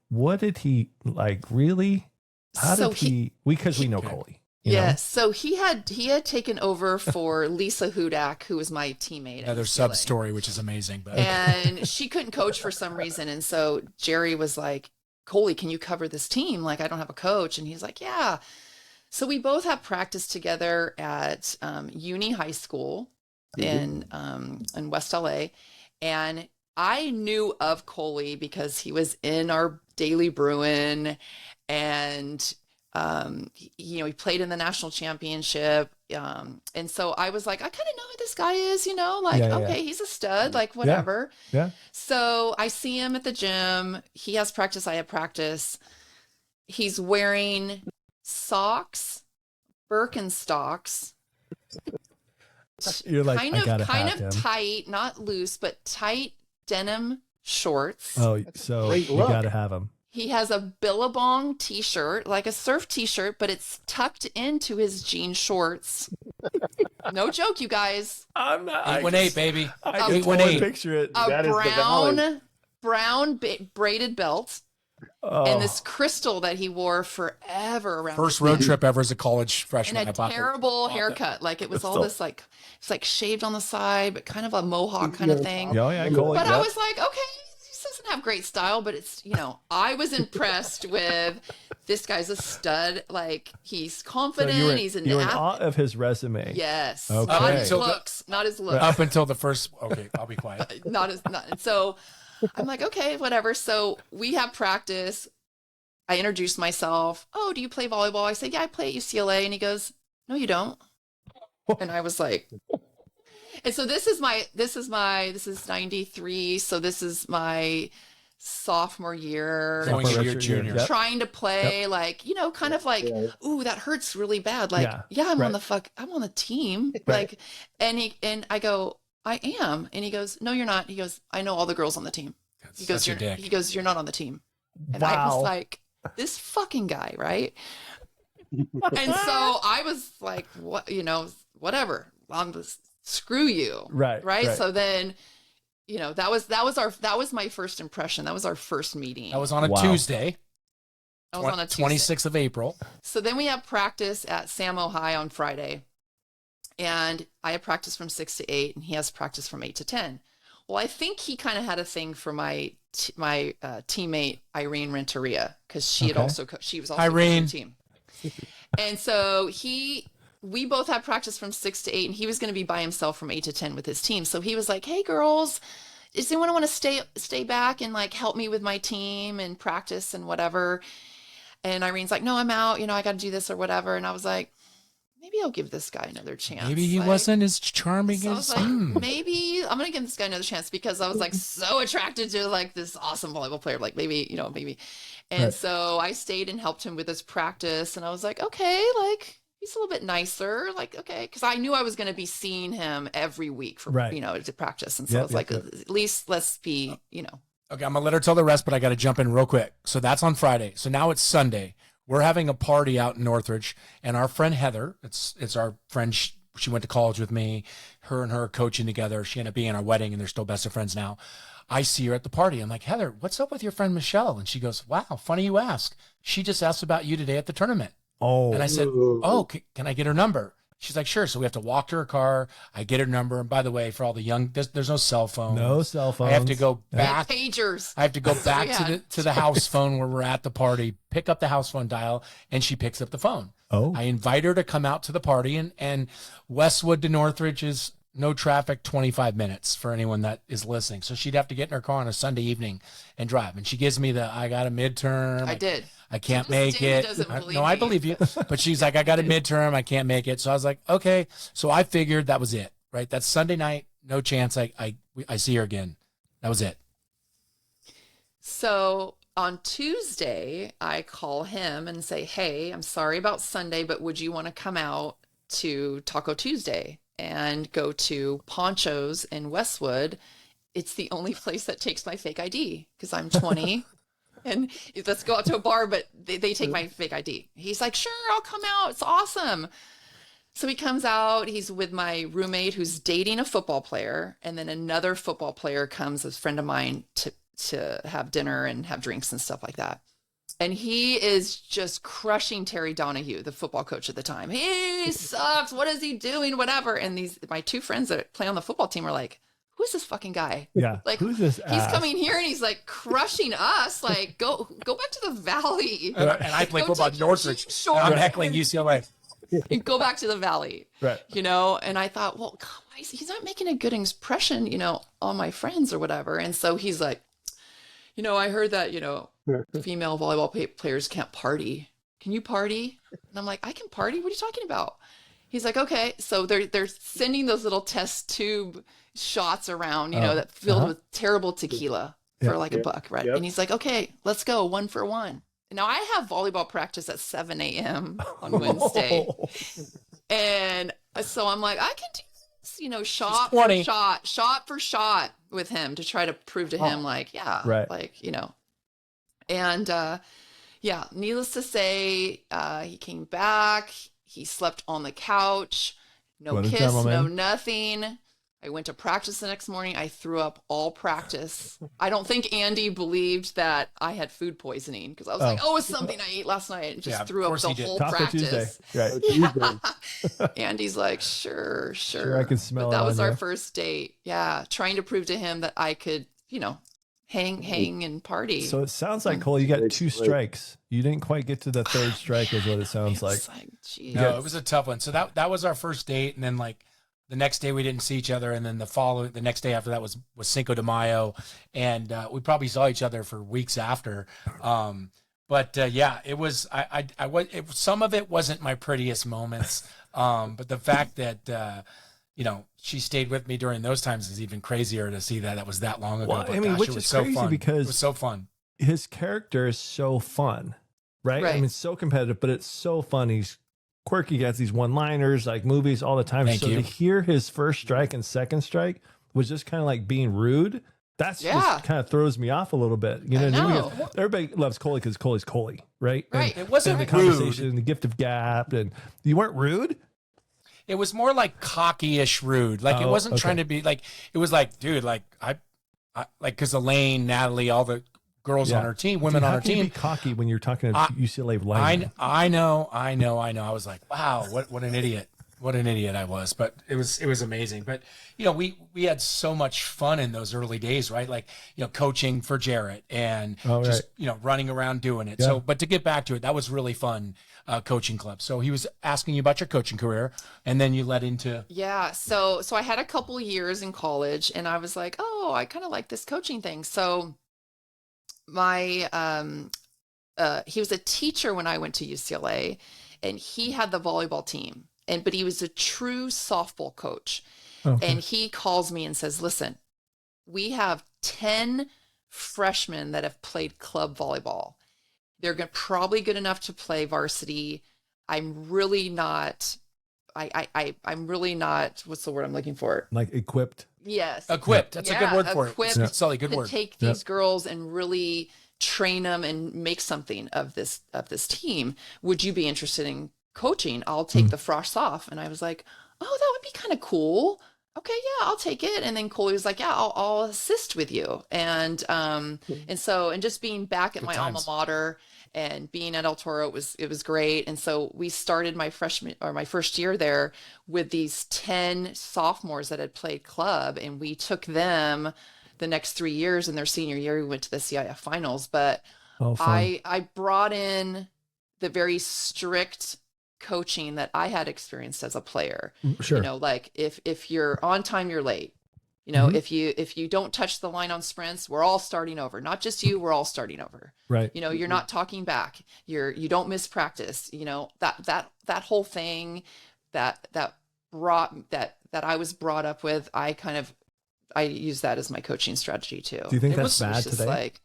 what did he like really? Because we know Coley. Yes. So he had taken over for Lisa Hudak, who was my teammate. Another sub story, which is amazing. But and she couldn't coach for some reason. And so Jerry was like, Coley, can you cover this team? Like, I don't have a coach. And he's like, yeah. So we both have practiced together at Uni High School in West LA. And I knew of Coley because he was in our Daily Bruin, and he played in the national championship. And so I was like, I kind of know who this guy is, he's a stud, like whatever. Yeah. So I see him at the gym. He has practice. I have practice. He's wearing socks, Birkenstocks. You're like, kind of tight, not loose, but tight denim shorts. Oh, so you got to have him. He has a Billabong t-shirt, like a surf t-shirt, but it's tucked into his jean shorts. No joke, you guys. I'm not. 818, baby. I can totally picture it. A brown braided belt. And this crystal that he wore forever around. First road trip ever as a college freshman. And a terrible haircut. Like it was all this like, it's like shaved on the side, but kind of a mohawk kind of thing. Cool. But I was like, okay, he doesn't have great style, but it's, I was impressed with this guy's a stud. Like he's confident. So he's an you were in awe of his resume. Yes. Okay. Not his looks. Up until the first, okay, I'll be quiet. So I'm like, okay, whatever. So we have practice. I introduced myself. Oh, do you play volleyball? I said, yeah, I play at UCLA. And he goes, no, you don't. And I was like, and so this is 93. So this is my sophomore year. Going into your junior. Trying to play kind of like, ooh, that hurts really bad. Like, I'm on the team. Right. Like, and I go, I am. And he goes, no, you're not. He goes, I know all the girls on the team. He goes, you're not on the team. And I was like, this fucking guy, right? And so I was like, what, whatever. Screw you. Right. So then, that was my first impression. That was our first meeting. That was on a Tuesday. That was on a Tuesday. 26th of April. So then we have practice at Samo High on Friday. And I have practice from 6 to 8, and he has practice from 8 to 10. Well, I think he kind of had a thing for my teammate Irene Renteria, because she was also coaching the team. And so we both had practice from 6 to 8, and he was going to be by himself from 8 to 10 with his team. So he was like, "Hey, girls, does anyone want to stay back and like help me with my team and practice and whatever?" And Irene's like, "No, I'm out. I got to do this or whatever." And I was like, maybe I'll give this guy another chance. Maybe he wasn't as charming so I as was like, maybe I'm gonna give this guy another chance, because I was like so attracted to like this awesome volleyball player. Like maybe, maybe. And so I stayed and helped him with his practice, and I was like, okay, like he's a little bit nicer, like, okay. Cause I knew I was going to be seeing him every week for, to practice. And so I was like, at least let's be, Okay. I'm gonna let her tell the rest, but I got to jump in real quick. So that's on Friday. So now it's Sunday. We're having a party out in Northridge, and our friend Heather, it's our friend. She went to college with me, her and her coaching together. She ended up being at our wedding, and they're still best of friends now. I see her at the party. I'm like, Heather, what's up with your friend Michelle? And she goes, wow, funny you ask. She just asked about you today at the tournament. Oh. And I said, oh, can I get her number? She's like, sure. So we have to walk to her car. I get her number. And by the way, for all the young, there's no cell phone. No cell phones. I have to go back. Pagers. I have to go back to the house phone where we're at the party, pick up the house phone dial, and she picks up the phone. Oh. I invite her to come out to the party, and Westwood to Northridge is no traffic, 25 minutes for anyone that is listening. So she'd have to get in her car on a Sunday evening and drive. And she gives me I got a midterm. I did. I can't make it. I believe you. But she's like, I got a midterm. I can't make it. So I was like, okay. So I figured that was it, right? That's Sunday night. No chance I see her again. That was it. So on Tuesday, I call him and say, hey, I'm sorry about Sunday, but would you want to come out to Taco Tuesday and go to Poncho's in Westwood? It's the only place that takes my fake ID because I'm 20. And let's go out to a bar, but they take my fake ID. He's like, sure, I'll come out. It's awesome. So he comes out. He's with my roommate who's dating a football player. And then another football player comes, a friend of mine, to have dinner and have drinks and stuff like that. And he is just crushing Terry Donahue, the football coach at the time. He sucks. What is he doing? Whatever. And my two friends that play on the football team are like, who's this fucking guy? Yeah. Like, who's this he's ass? coming here and he's like crushing us. Like, go back to the Valley. And I play football at Northridge. Sure. I'm heckling UCLA. Go back to the Valley. Right. And I thought, well, he's not making a good impression, on my friends or whatever. And so he's like, I heard that, female volleyball players can't party. Can you party? And I'm like, I can party? What are you talking about? He's like, okay. So they're sending those little test tube shots around, that filled with terrible tequila for like $1, right? Yep. And he's like, okay, let's go 1 for 1. Now I have volleyball practice at 7 a.m. on Wednesday. And so I'm like, I can do this, shot for shot with him to try to prove to him And needless to say, he came back. He slept on the couch. No kiss, no nothing. I went to practice the next morning. I threw up all practice. I don't think Andy believed that I had food poisoning because I was like, it's something I ate last night, and just threw up the whole practice. Right. Yeah. Andy's like, sure. I can smell it. But that was our first date. Yeah. Trying to prove to him that I could, hang and party. So it sounds like, Cole, you got 2 strikes. You didn't quite get to the 3rd strike is what it sounds like. No, it was a tough one. So that was our first date. And then the next day we didn't see each other. And then the next day after that was Cinco de Mayo. And we probably saw each other for weeks after. It was, some of it wasn't my prettiest moments. But the fact that, she stayed with me during those times is even crazier to see that was that long ago. Well, I mean, which is crazy because it was so fun. His character is so fun, right? I mean, it's so competitive, but it's so fun. He's quirky, he has these one-liners, like movies all the time. Thank you. To hear his first strike and second strike was just kind of like being rude. That's just kind of throws me off a little bit. Everybody loves Coley because Coley's Coley, right? Right. It wasn't the rude. Conversation, the gift of gap, and you weren't rude. It was more like cocky-ish rude. Like it wasn't trying to be like, it was like, dude, like I because Elaine, Natalie, all the girls on her team, women on her team. How can you be cocky when you're talking to UCLA linemen? I know. I was like, wow, what an idiot. What an idiot I was. But it was amazing. But, we had so much fun in those early days, right? Like, coaching for Jarrett and just, running around doing it. Yeah. So, but to get back to it, that was really fun. Coaching club. So he was asking you about your coaching career, and then you led into So I had a couple years in college, and I was like, I kind of like this coaching thing. So my he was a teacher when I went to UCLA, and he had the volleyball team, but he was a true softball coach. Okay. And he calls me and says, listen, we have 10 freshmen that have played club volleyball. They're probably good enough to play varsity. I'm really not, I'm really not, what's the word I'm looking for? Like equipped. Yes. Equipped. That's a good word for equipped it. Sully, good to word. take these girls and really train them and make something of this team. Would you be interested in coaching? I'll take the frost off. And I was like, oh, that would be kind of cool. Okay, yeah, I'll take it. And then Coley was like, yeah, I'll assist with you. And just being back at my alma mater and being at El Toro, it was great. And so we started my first year there with these 10 sophomores that had played club, and we took them the next 3 years. In their senior year, we went to the CIF finals. But I brought in the very strict coaching that I had experienced as a player. Sure. You know, like if you're on time, you're late. You know, if you don't touch the line on sprints, we're all starting over. Not just you, we're all starting over. Right. You know, you're not talking back. You don't miss practice. You know, that whole thing that I was brought up with, I use that as my coaching strategy too. Do you think that's bad today? Like,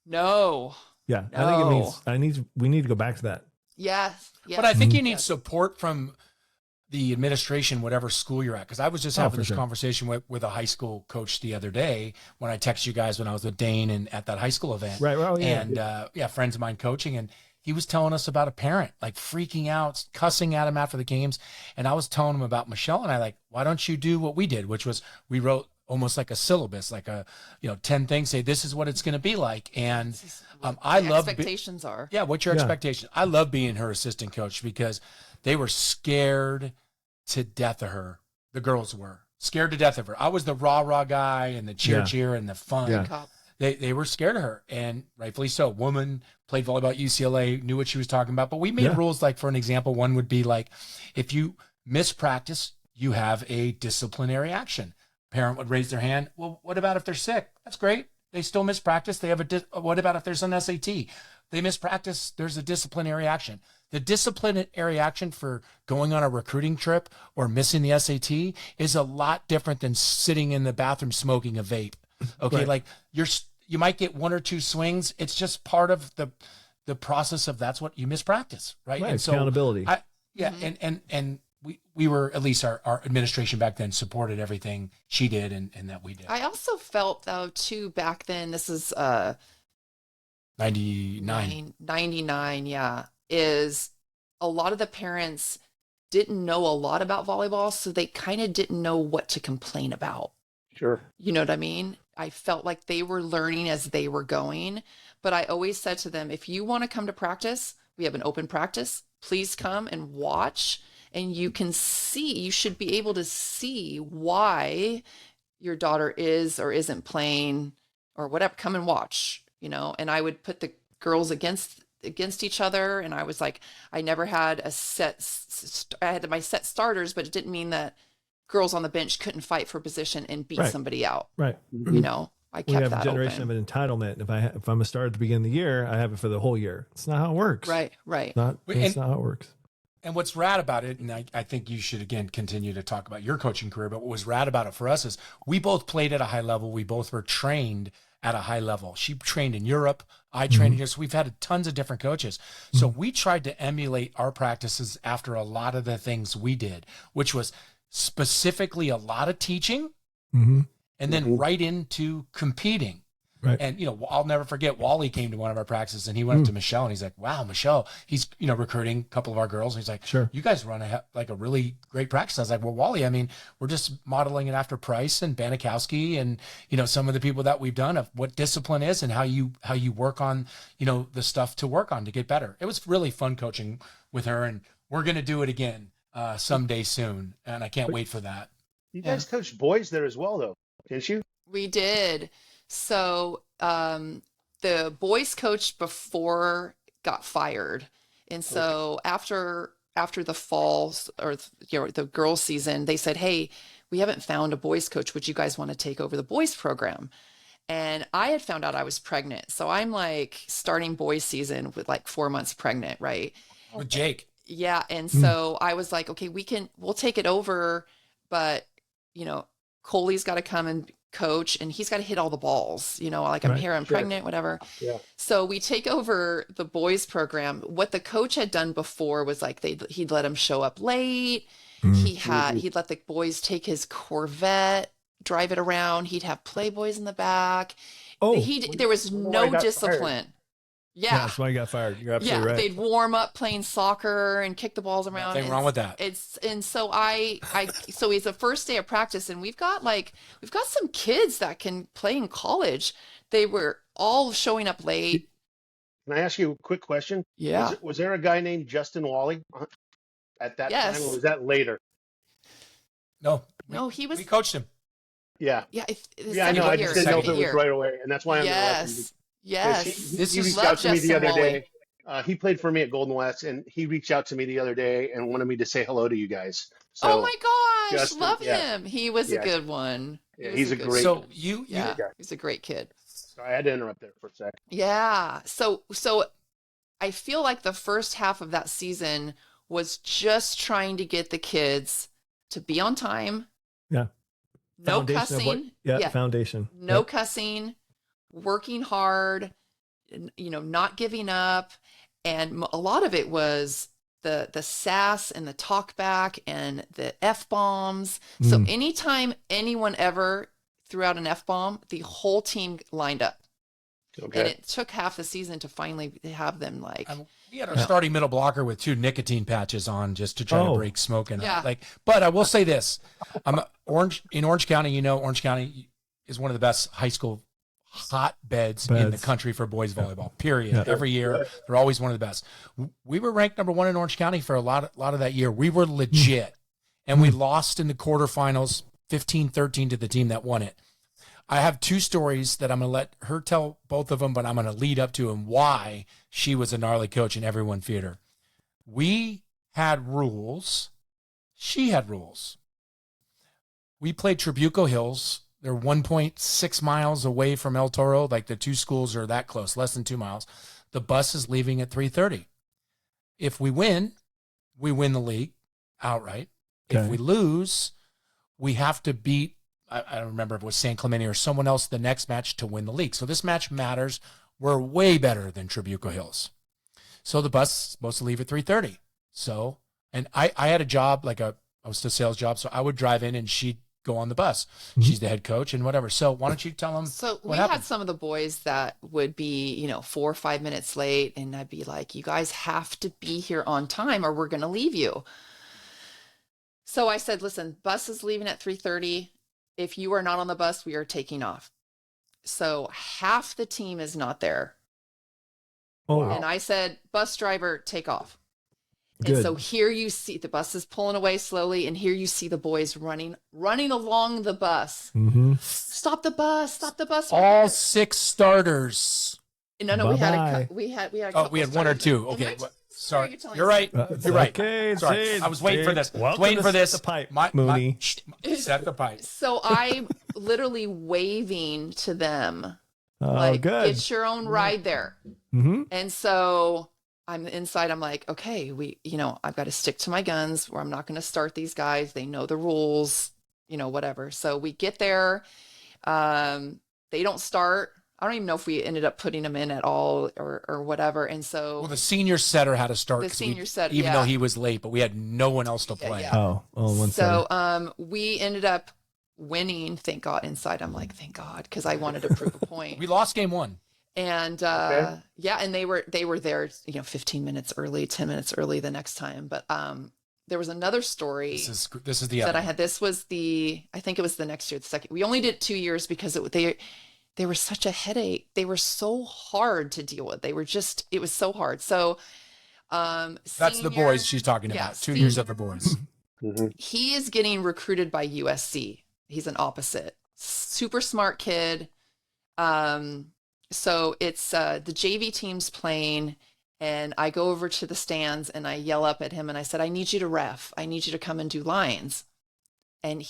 no. Yeah, I think we need to go back to that. Yes. But I think you need support from the administration, whatever school you're at. Because I was just having this conversation with a high school coach the other day when I texted you guys when I was with Dane and at that high school event. Right. Well, yeah. And friends of mine coaching, and he was telling us about a parent like freaking out, cussing at him after the games. And I was telling him about Michelle, and I like, why don't you do what we did, which was we wrote almost like a syllabus, like 10 things, say this is what it's going to be like. And I love expectations are. Yeah. What's your expectation? I love being her assistant coach because they were scared to death of her. The girls were scared to death of her. I was the rah guy and the cheer and the fun. Yeah. They were scared of her, and rightfully so. Woman, played volleyball at UCLA, knew what she was talking about. But we made rules, like, for an example, one would be like, if you miss practice, you have a disciplinary action. Parent would raise their hand. Well, what about if they're sick? That's great. They still miss practice. They have what about if there's an SAT? They miss practice. There's a disciplinary action. The disciplinary action for going on a recruiting trip or missing the SAT is a lot different than sitting in the bathroom smoking a vape. Okay, right. Like you might get one or two swings. It's just part of the process of that's what you miss practice, right? Right. And so accountability. And we were, at least our administration back then, supported everything she did and that we did. I also felt though too back then, this is 99, yeah, is a lot of the parents didn't know a lot about volleyball, so they kind of didn't know what to complain about. Sure. You know what I mean? I felt like they were learning as they were going, but I always said to them, if you want to come to practice, we have an open practice, please come and watch. And you should be able to see why your daughter is or isn't playing or whatever. Come and watch, you know. And I would put the girls against each other. And I was like, I never had I had my set starters, but it didn't mean that girls on the bench couldn't fight for position and beat somebody out. Right. You know, I kept that open. We have a generation of an entitlement. If I'm a star at the beginning of the year, I have it for the whole year. It's not how it works. Right. It's not how it works. And what's rad about it, and I think you should, again, continue to talk about your coaching career, but what was rad about it for us is we both played at a high level. We both were trained at a high level. She trained in Europe. I trained in Europe. So we've had tons of different coaches. So we tried to emulate our practices after a lot of the things we did, which was specifically a lot of teaching and then right into competing. Right. And, I'll never forget, Wally came to one of our practices and he went up to Michelle and he's like, wow, Michelle, he's, recruiting a couple of our girls. And he's like, sure, you guys run a really great practice. I was like, well, Wally, I mean, we're just modeling it after Price and Banikowski and, some of the people that we've done of what discipline is and how you work on, the stuff to work on to get better. It was really fun coaching with her, and we're going to do it again someday soon. And I can't wait for that. You guys coached boys there as well, though, didn't you? We did. So the boys coach before got fired. And so after the falls or the girls season, they said, hey, we haven't found a boys coach. Would you guys want to take over the boys program? And I had found out I was pregnant. So I'm like starting boys season with like 4 months pregnant, right? With Jake. Yeah. And so I was like, okay, we'll take it over, but Coley's got to come and coach and he's got to hit all the balls, like I'm here, I'm pregnant, whatever. Yeah. So we take over the boys program. What the coach had done before was like he'd let him show up late. He'd let the boys take his Corvette, drive it around. He'd have playboys in the back. There was no discipline. Fired. Yeah, that's why he got fired. You're absolutely right. They'd warm up playing soccer and kick the balls around. Nothing wrong with that. So it's the first day of practice, and we've got some kids that can play in college. They were all showing up late. Can I ask you a quick question? Yeah. Was there a guy named Justin Wally at that time, or was that later? No, he was. We coached him. Yeah. Yeah. I know. I just didn't know if it was right away, and that's why I'm Yes. He reached out to me the other day. He played for me at Golden West, and he reached out to me the other day and wanted me to say hello to you guys. So, oh my gosh, Justin, love him. He was a good one. Yeah, he's a great. So he's a great kid. Sorry, I had to interrupt there for a sec. Yeah. So I feel like the first half of that season was just trying to get the kids to be on time. Yeah. No cussing. Foundation. No cussing. Working hard, not giving up. And a lot of it was the sass and the talk back and the F-bombs. So anytime anyone ever threw out an F-bomb, the whole team lined up. Okay. And it took half the season to finally have them we had our starting middle blocker with 2 nicotine patches on just to try to break smoke. And but I will say this, in Orange County, Orange County is one of the best high school hotbeds in the country for boys volleyball, period. Yeah. Every year, they're always one of the best. We were ranked number 1 in Orange County for a lot of that year. We were legit, and we lost in the quarterfinals 15-13 to the team that won it. I have 2 stories that I'm going to let her tell both of them, but I'm going to lead up to and why she was a gnarly coach and everyone feared her. We had rules. She had rules. We played Trabuco Hills. They're 1.6 miles away from El Toro. Like the 2 schools are that close, less than 2 miles. The bus is leaving at 3:30. If we win the league outright. Okay. If we lose, we have to beat, I don't remember if it was San Clemente or someone else the next match to win the league. So this match matters. We're way better than Trabuco Hills. So the bus is supposed to leave at 3:30. So, and I had a job, I was a sales job. So I would drive in and she'd go on the bus. She's the head coach and whatever. So why don't you tell them? So we had some of the boys that would be, 4 or 5 minutes late, and I'd be like, you guys have to be here on time or we're going to leave you. So I said, listen, bus is leaving at 3:30. If you are not on the bus, we are taking off. So half the team is not there. Oh, wow. And I said, bus driver, take off. Good. And so here you see the bus is pulling away slowly, and here you see the boys running along the bus. Mm-hmm. Stop the bus! All 6 starters. No, Bye-bye. we had. We had 1 or 2. Okay, sorry. You're right. You're right. Okay, sorry. I was waiting for this. Waiting for this. The pipe, Mooney. Set the pipe. So I'm literally waving to them. Good. Get your own ride there. Mm-hmm. And so I'm inside. I'm like, okay, I've got to stick to my guns where I'm not going to start these guys. They know the rules, whatever. So we get there. They don't start. I don't even know if we ended up putting them in at all or whatever. And so the senior setter had to start. The senior setter, even though he was late, but we had no one else to play. Yeah. One So we ended up winning. Thank God. Inside, I'm like, thank God, because I wanted to prove a point. We lost game 1. And and they were there, 15 minutes early, 10 minutes early the next time. But there was another story. This is the that I had. This was I think it was the next year, the second. We only did 2 years because they were such a headache. They were so hard to deal with. It was so hard. So that's the boys she's talking about. 2 years of the boys. He is getting recruited by USC. He's an opposite. Super smart kid. So it's the JV team's playing, and I go over to the stands and I yell up at him and I said, I need you to ref. I need you to come and do lines. And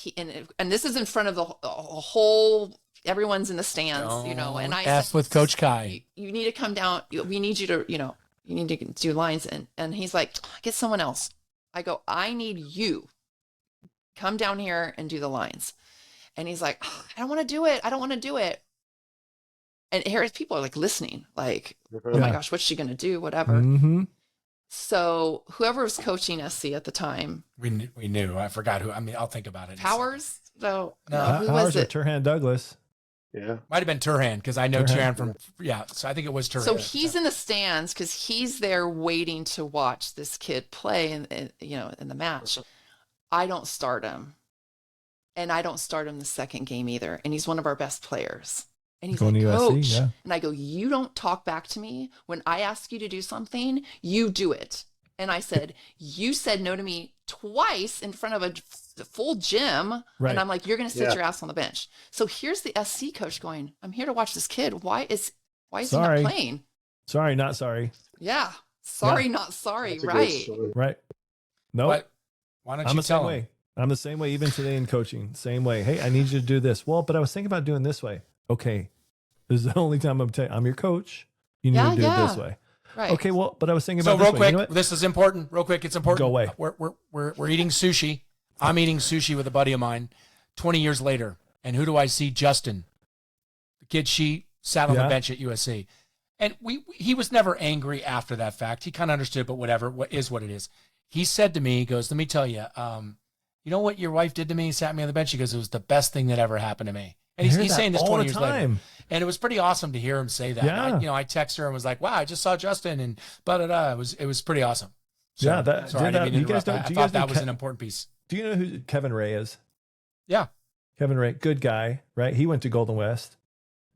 and this is in front of the whole, everyone's in the stands, and I F said, with Coach Kai. You need to come down. We need you to, You need to do lines. And he's like, get someone else. I go, I need you. Come down here and do the lines. And he's like, oh, I don't want to do it. I don't want to do it. And here people are like listening, like, oh my gosh, what's she going to do? Whatever. Mm-hmm. So whoever was coaching SC at the time, we knew. I forgot who. I mean, I'll think about it. Powers? No, who was was it? it? Turhan Douglas. Yeah. Might have been Turhan because I know Turhan from, so I think it was Turhan. So he's in the stands because he's there waiting to watch this kid play in the match. I don't start him. And I don't start him the second game either. And he's one of our best players. And he's Going like, to USC, coach. yeah. And I go, you don't talk back to me. When I ask you to do something, you do it. And I said, you said no to me twice in front of a full gym. Right. And I'm like, you're going to sit your ass on the bench. So here's the SC coach going, I'm here to watch this kid. Why is he not playing? Sorry, not sorry. Yeah. Sorry, not sorry. Right. Right. No. Nope. Why don't you tell him? I'm the same way, even today in coaching. Same way. Hey, I need you to do this. Well, but I was thinking about doing this way. Okay. This is the only time I'm your coach. You need to do it this way. Right. Okay. Well, but I was thinking about this real quick. You know this is important. Real quick. It's important. Go away. We're eating sushi. I'm eating sushi with a buddy of mine 20 years later. And who do I see? Justin, the kid she sat on the bench at USC. And he was never angry after that fact. He kind of understood, but whatever, what is what it is. He said to me, he goes, let me tell you, you know what your wife did to me? He sat me on the bench. He goes, it was the best thing that ever happened to me. And he's saying this 20 years later. And it was pretty awesome to hear him say that. Yeah. I text her and was like, wow, I just saw Justin and blah. It was pretty awesome. So, yeah. I thought that was an important piece. Do you know who Kevin Ray is? Yeah. Kevin Ray, good guy, right? He went to Golden West.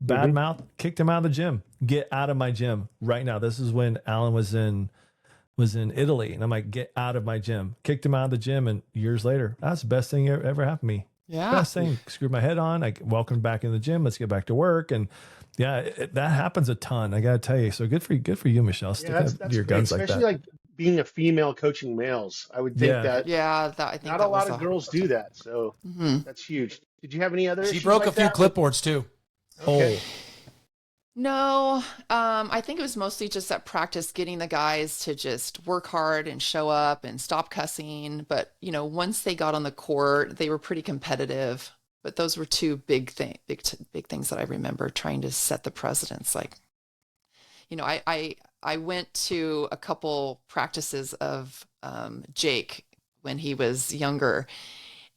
Bad mouth, kicked him out of the gym. Get out of my gym right now. This is when Alan was in Italy. And I'm like, get out of my gym. Kicked him out of the gym. And years later, that's the best thing ever happened to me. Yeah. Best thing. Screwed my head on. I welcomed back in the gym. Let's get back to work. And yeah, that happens a ton. I got to tell you. So good for you, Michelle. Stick to your guns like that. Especially like being a female coaching males. I would think that. Yeah. I think not a lot of girls do that. So that's huge. Did you have any other? She broke a few clipboards too. Okay. Oh. No, I think it was mostly just at practice, getting the guys to just work hard and show up and stop cussing. But, once they got on the court, they were pretty competitive. But those were two big things that I remember, trying to set the precedence. Like, I went to a couple practices of Jake when he was younger,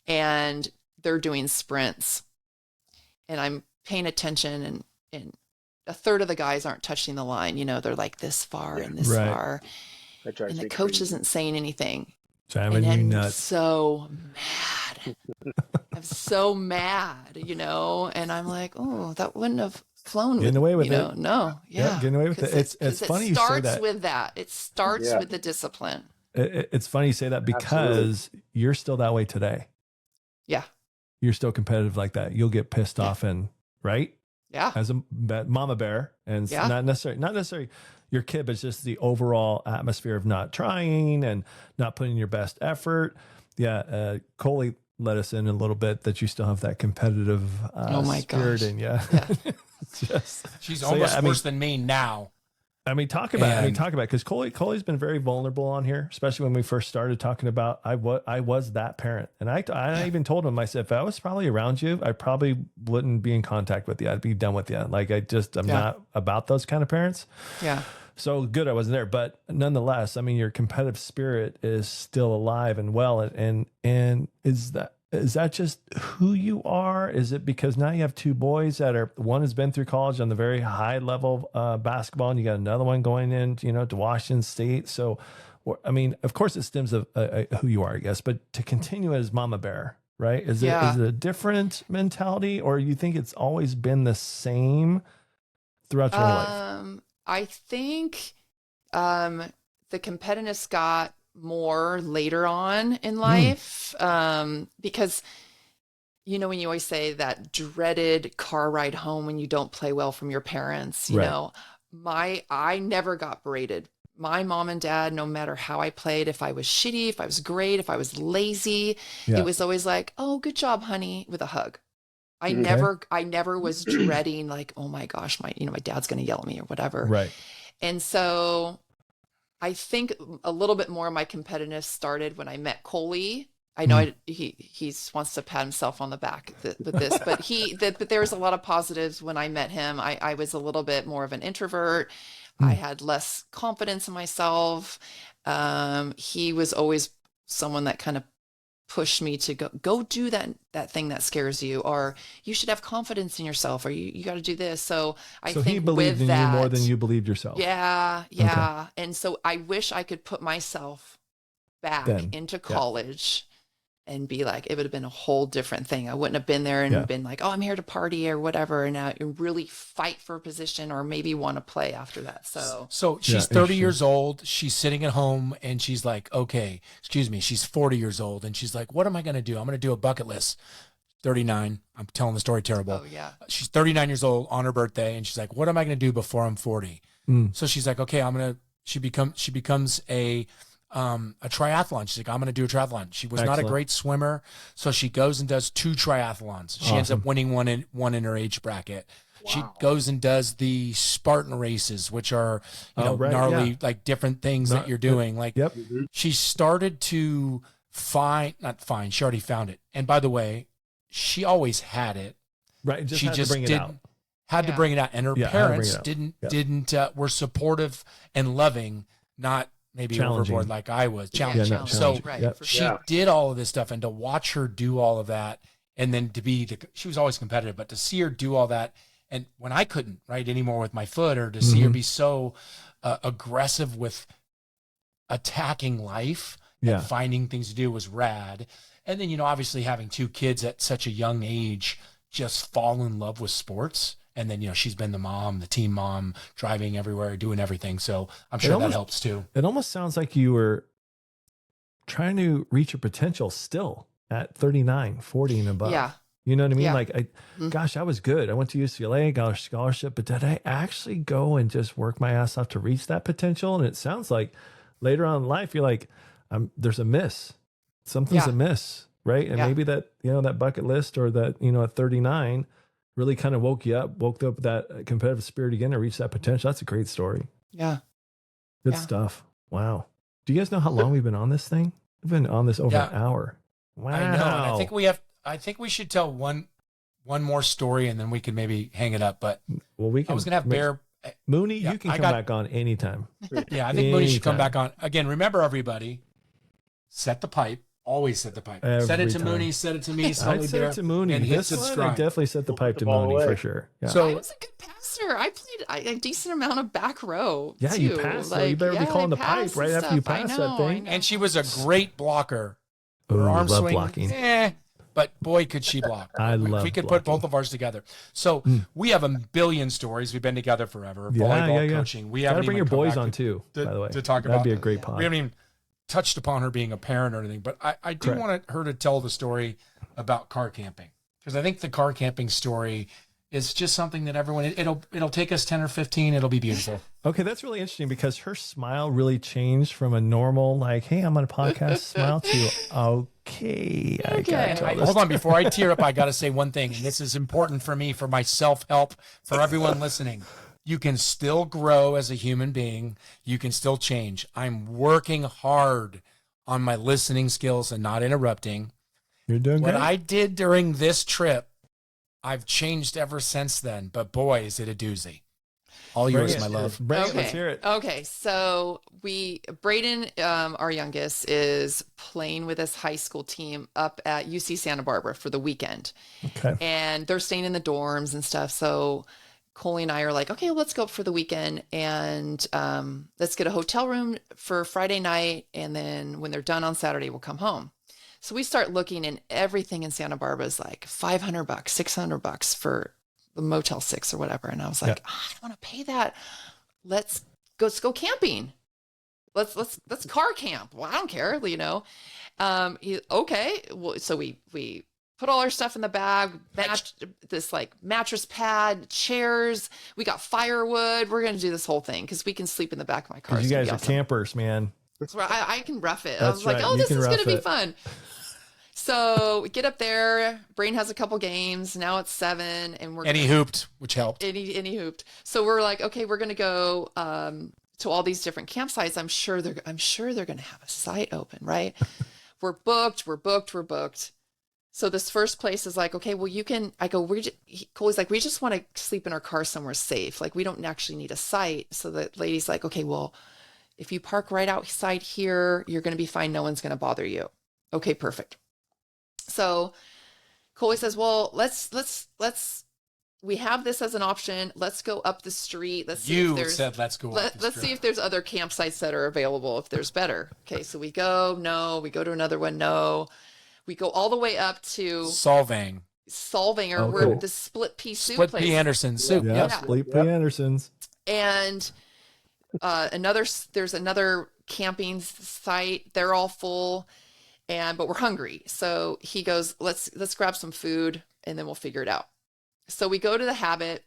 and they're doing sprints. And I'm paying attention, and a third of the guys aren't touching the line. They're like this far and this far. And the coach isn't saying anything. Driving you nuts. So mad. I'm so mad, and I'm like, oh, that wouldn't have flown. Getting away with it. No. Yeah. Getting away with it. It's funny you say that. It starts with that. It starts with the discipline. It's funny you say that because you're still that way today. Yeah. You're still competitive like that. You'll get pissed off right? Yeah. As a mama bear, and not necessarily your kid, but it's just the overall atmosphere of not trying and not putting your best effort. Yeah. Coley let us in a little bit that you still have that competitive spirit in you. Yeah. She's almost worse than me now. I mean, talk about it, because Coley's been very vulnerable on here, especially when we first started talking about I was that parent. And I even told him, I said, if I was probably around you, I probably wouldn't be in contact with you. I'd be done with you. Like I'm not about those kind of parents. Yeah. So good I wasn't there. But nonetheless, I mean, your competitive spirit is still alive and well. And is that just who you are? Is it because now you have two boys one has been through college on the very high level of basketball, and you got another one going in, to Washington State. So, I mean, of course it stems of who you are, I guess, but to continue as mama bear, right? Is it a different mentality, or you think it's always been the same throughout your life? I think the competitiveness got more later on in life, because when you always say that dreaded car ride home when you don't play well from your parents, I never got berated. My mom and dad, no matter how I played, if I was shitty, if I was great, if I was lazy, it was always like, oh, good job, honey, with a hug. I never was dreading like, oh my gosh, my dad's going to yell at me or whatever. Right. And so I think a little bit more of my competitiveness started when I met Coley. I know he wants to pat himself on the back with this, but but there was a lot of positives when I met him. I was a little bit more of an introvert. I had less confidence in myself. He was always someone that kind of pushed me to go do that thing that scares you, or you should have confidence in yourself, or you got to do this. So I think he believed in you more than you believed yourself. Yeah. Okay. And so I wish I could put myself back into college and be like, it would have been a whole different thing. I wouldn't have been there and been like, oh, I'm here to party or whatever. And now really fight for a position or maybe want to play after that. So she's 30 years old. She's sitting at home and she's like, okay, excuse me. She's 40 years old. And she's like, what am I going to do? I'm going to do a bucket list. 39. I'm telling the story terrible. Oh yeah. She's 39 years old on her birthday. And she's like, what am I going to do before I'm 40? So she's like, okay, she becomes a triathlon. She's like, I'm going to do a triathlon. She was not a great swimmer. So she goes and does 2 triathlons. She ends up winning one in her age bracket. Wow. She goes and does the Spartan races, which are, gnarly, like different things that you're doing. Like she started to she already found it. And by the way, she always had it. Right. She just had to bring it out. And her parents were supportive and loving, not maybe overboard like I was. Challenging. So she did all of this stuff, and to watch her do all of that, and then she was always competitive, but to see her do all that, and when I couldn't anymore with my foot, or to see her be so aggressive with attacking life and finding things to do was rad. And then, obviously having 2 kids at such a young age, just fall in love with sports. And then, she's been the team mom, driving everywhere, doing everything. So I'm sure that helps too. It almost sounds like you were trying to reach your potential still at 39, 40 and above. Yeah. You know what I mean? Like, gosh, I was good. I went to UCLA, got a scholarship, but did I actually go and just work my ass off to reach that potential? And it sounds like later on in life, you're like, there's a miss. Something's amiss, right? And maybe that, that bucket list or that, at 39, really kind of woke up that competitive spirit again and reached that potential. That's a great story. Yeah. Good stuff. Wow. Do you guys know how long we've been on this thing? We've been on this over an hour. Wow. I know. And I think we should tell one more story and then we can maybe hang it up. But I was going to have Bear. Mooney, you can come back on anytime. Yeah, I think Mooney should come back on. Again, remember everybody, set the pipe. Always set the pipe. Set it to Mooney, set it to me. I'd set it to Mooney. And hit subscribe. I definitely set the pipe to Mooney for sure. Yeah. So I was a good passer. I played a decent amount of back row. Yeah, too. you passed. So you better be calling the pipe right after you pass that thing. And she was a great blocker. Her arm swing, blocking. But boy, could she block. We could put both of ours together. So we have a billion stories. We've been together forever. Volleyball coaching. We haven't gotta bring your boys on too, by the way. To talk about. That'd be a great pod. We haven't even touched upon her being a parent or anything, but I do want her to tell the story about car camping, because I think the car camping story is just something that everyone, it'll take us 10 or 15. It'll be beautiful. Okay. That's really interesting because her smile really changed from a normal, like, hey, I'm on a podcast smile to, okay. Hold on. Before I tear up, I got to say one thing. And this is important for me, for my self-help, for everyone listening. You can still grow as a human being. You can still change. I'm working hard on my listening skills and not interrupting. You're doing great. What I did during this trip, I've changed ever since then. But boy, is it a doozy. All yours, my love. Let's hear it. Okay, so Braden, our youngest, is playing with his high school team up at UC Santa Barbara for the weekend. Okay. And they're staying in the dorms and stuff. So Coley and I are like, okay, let's go up for the weekend and let's get a hotel room for Friday night. And then when they're done on Saturday, we'll come home. So we start looking, and everything in Santa Barbara is like $500, $600 for the Motel 6 or whatever. And I was like, I don't want to pay that. Let's go camping. Let's car camp. Well, I don't care, okay. Well, so we put all our stuff in the bag, this like mattress pad, chairs. We got firewood. We're going to do this whole thing because we can sleep in the back of my car. You guys are campers, man. So I can rough it. I was like, this is going to be fun. So we get up there. Brain has a couple games. Now it's 7, and he hooped, which helped. And he hooped. So we're like, okay, we're going to go to all these different campsites. I'm sure they're going to have a site open, right? We're booked. So this first place is like, okay, well, you can, I go, Cole's like, we just want to sleep in our car somewhere safe. Like, we don't actually need a site. So the lady's like, okay, well, if you park right outside here, you're going to be fine. No one's going to bother you. Okay, perfect. So Coley says, well, we have this as an option. Let's go up the street. Let's see if there's, said, let's go. Let's see if there's other campsites that are available, if there's better. Okay, so we go, no, we go to another one, no. We go all the way up to Solvang, or where the split pea soup place. Split Pea Anderson soup. Yeah, Split Pea Anderson's. And there's another camping site. They're all full, but we're hungry. So he goes, let's grab some food and then we'll figure it out. So we go to the Habit,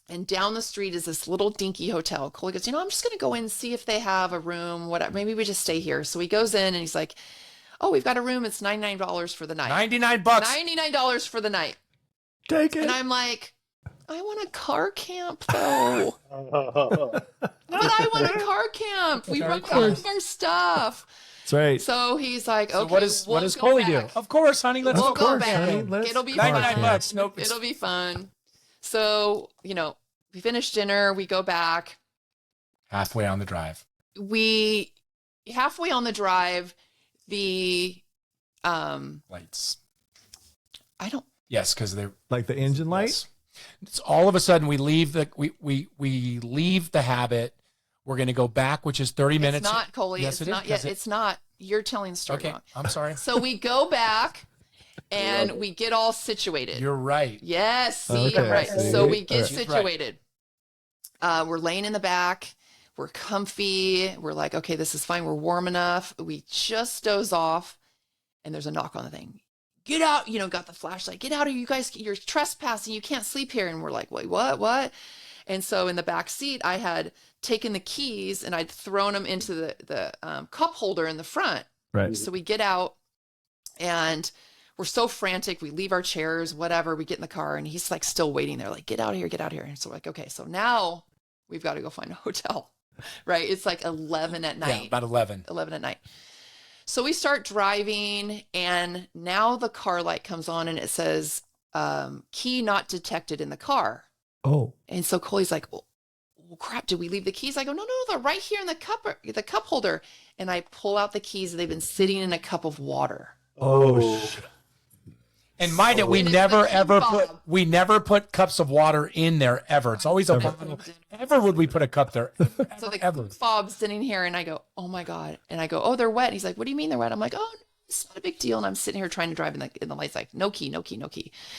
and down the street is this little dinky hotel. Coley goes, I'm just going to go in and see if they have a room, whatever. Maybe we just stay here. So he goes in and he's like, oh, we've got a room. It's $99 for the night. $99. $99 for the night. Take it. And I'm like, I want a car camp though. But I want a car camp. We run out of our stuff. That's right. So he's like, okay, what does Coley do? Of course, honey. Let's we'll go go back. Honey, It'll be $99. fun. Nope. It'll be fun. So, we finish dinner. We go back. Halfway on the drive. Halfway on the drive, the lights. Yes, because they're like the engine light. Yes. It's all of a sudden we leave we leave the Habit. We're going to go back, which is 30 minutes. It's not, Coley. Yes, it's not yet. It's not. You're telling the story wrong. I'm sorry. So we go back and we get all situated. You're right. Yes. See, Okay, right. see? So we get Right. situated. We're laying in the back. We're comfy. We're like, okay, this is fine. We're warm enough. We just doze off, and there's a knock on the thing. Get out, got the flashlight. Get out of here, you guys. You're trespassing. You can't sleep here. And we're like, wait, what? And so in the back seat, I had taken the keys and I'd thrown them into the cup holder in the front. Right. So we get out and we're so frantic. We leave our chairs, whatever. We get in the car and he's like still waiting there, like, get out of here, get out of here. And so we're like, okay, so now we've got to go find a hotel, right? It's like 11 at night. Yeah, about 11. 11 at night. So we start driving and now the car light comes on and it says, key not detected in the car. Oh. And so Coley's like, well, crap, did we leave the keys? I go, no, they're right here in the cup holder. And I pull out the keys and they've been sitting in a cup of water. Oh. And mind it, we never put cups of water in there ever. It's always a bottle. Ever would we put a cup there? So the fob's sitting here and I go, oh my God. And I go, oh, they're wet. And he's like, what do you mean they're wet? I'm like, oh, no, it's not a big deal. And I'm sitting here trying to drive in the lights like, no key.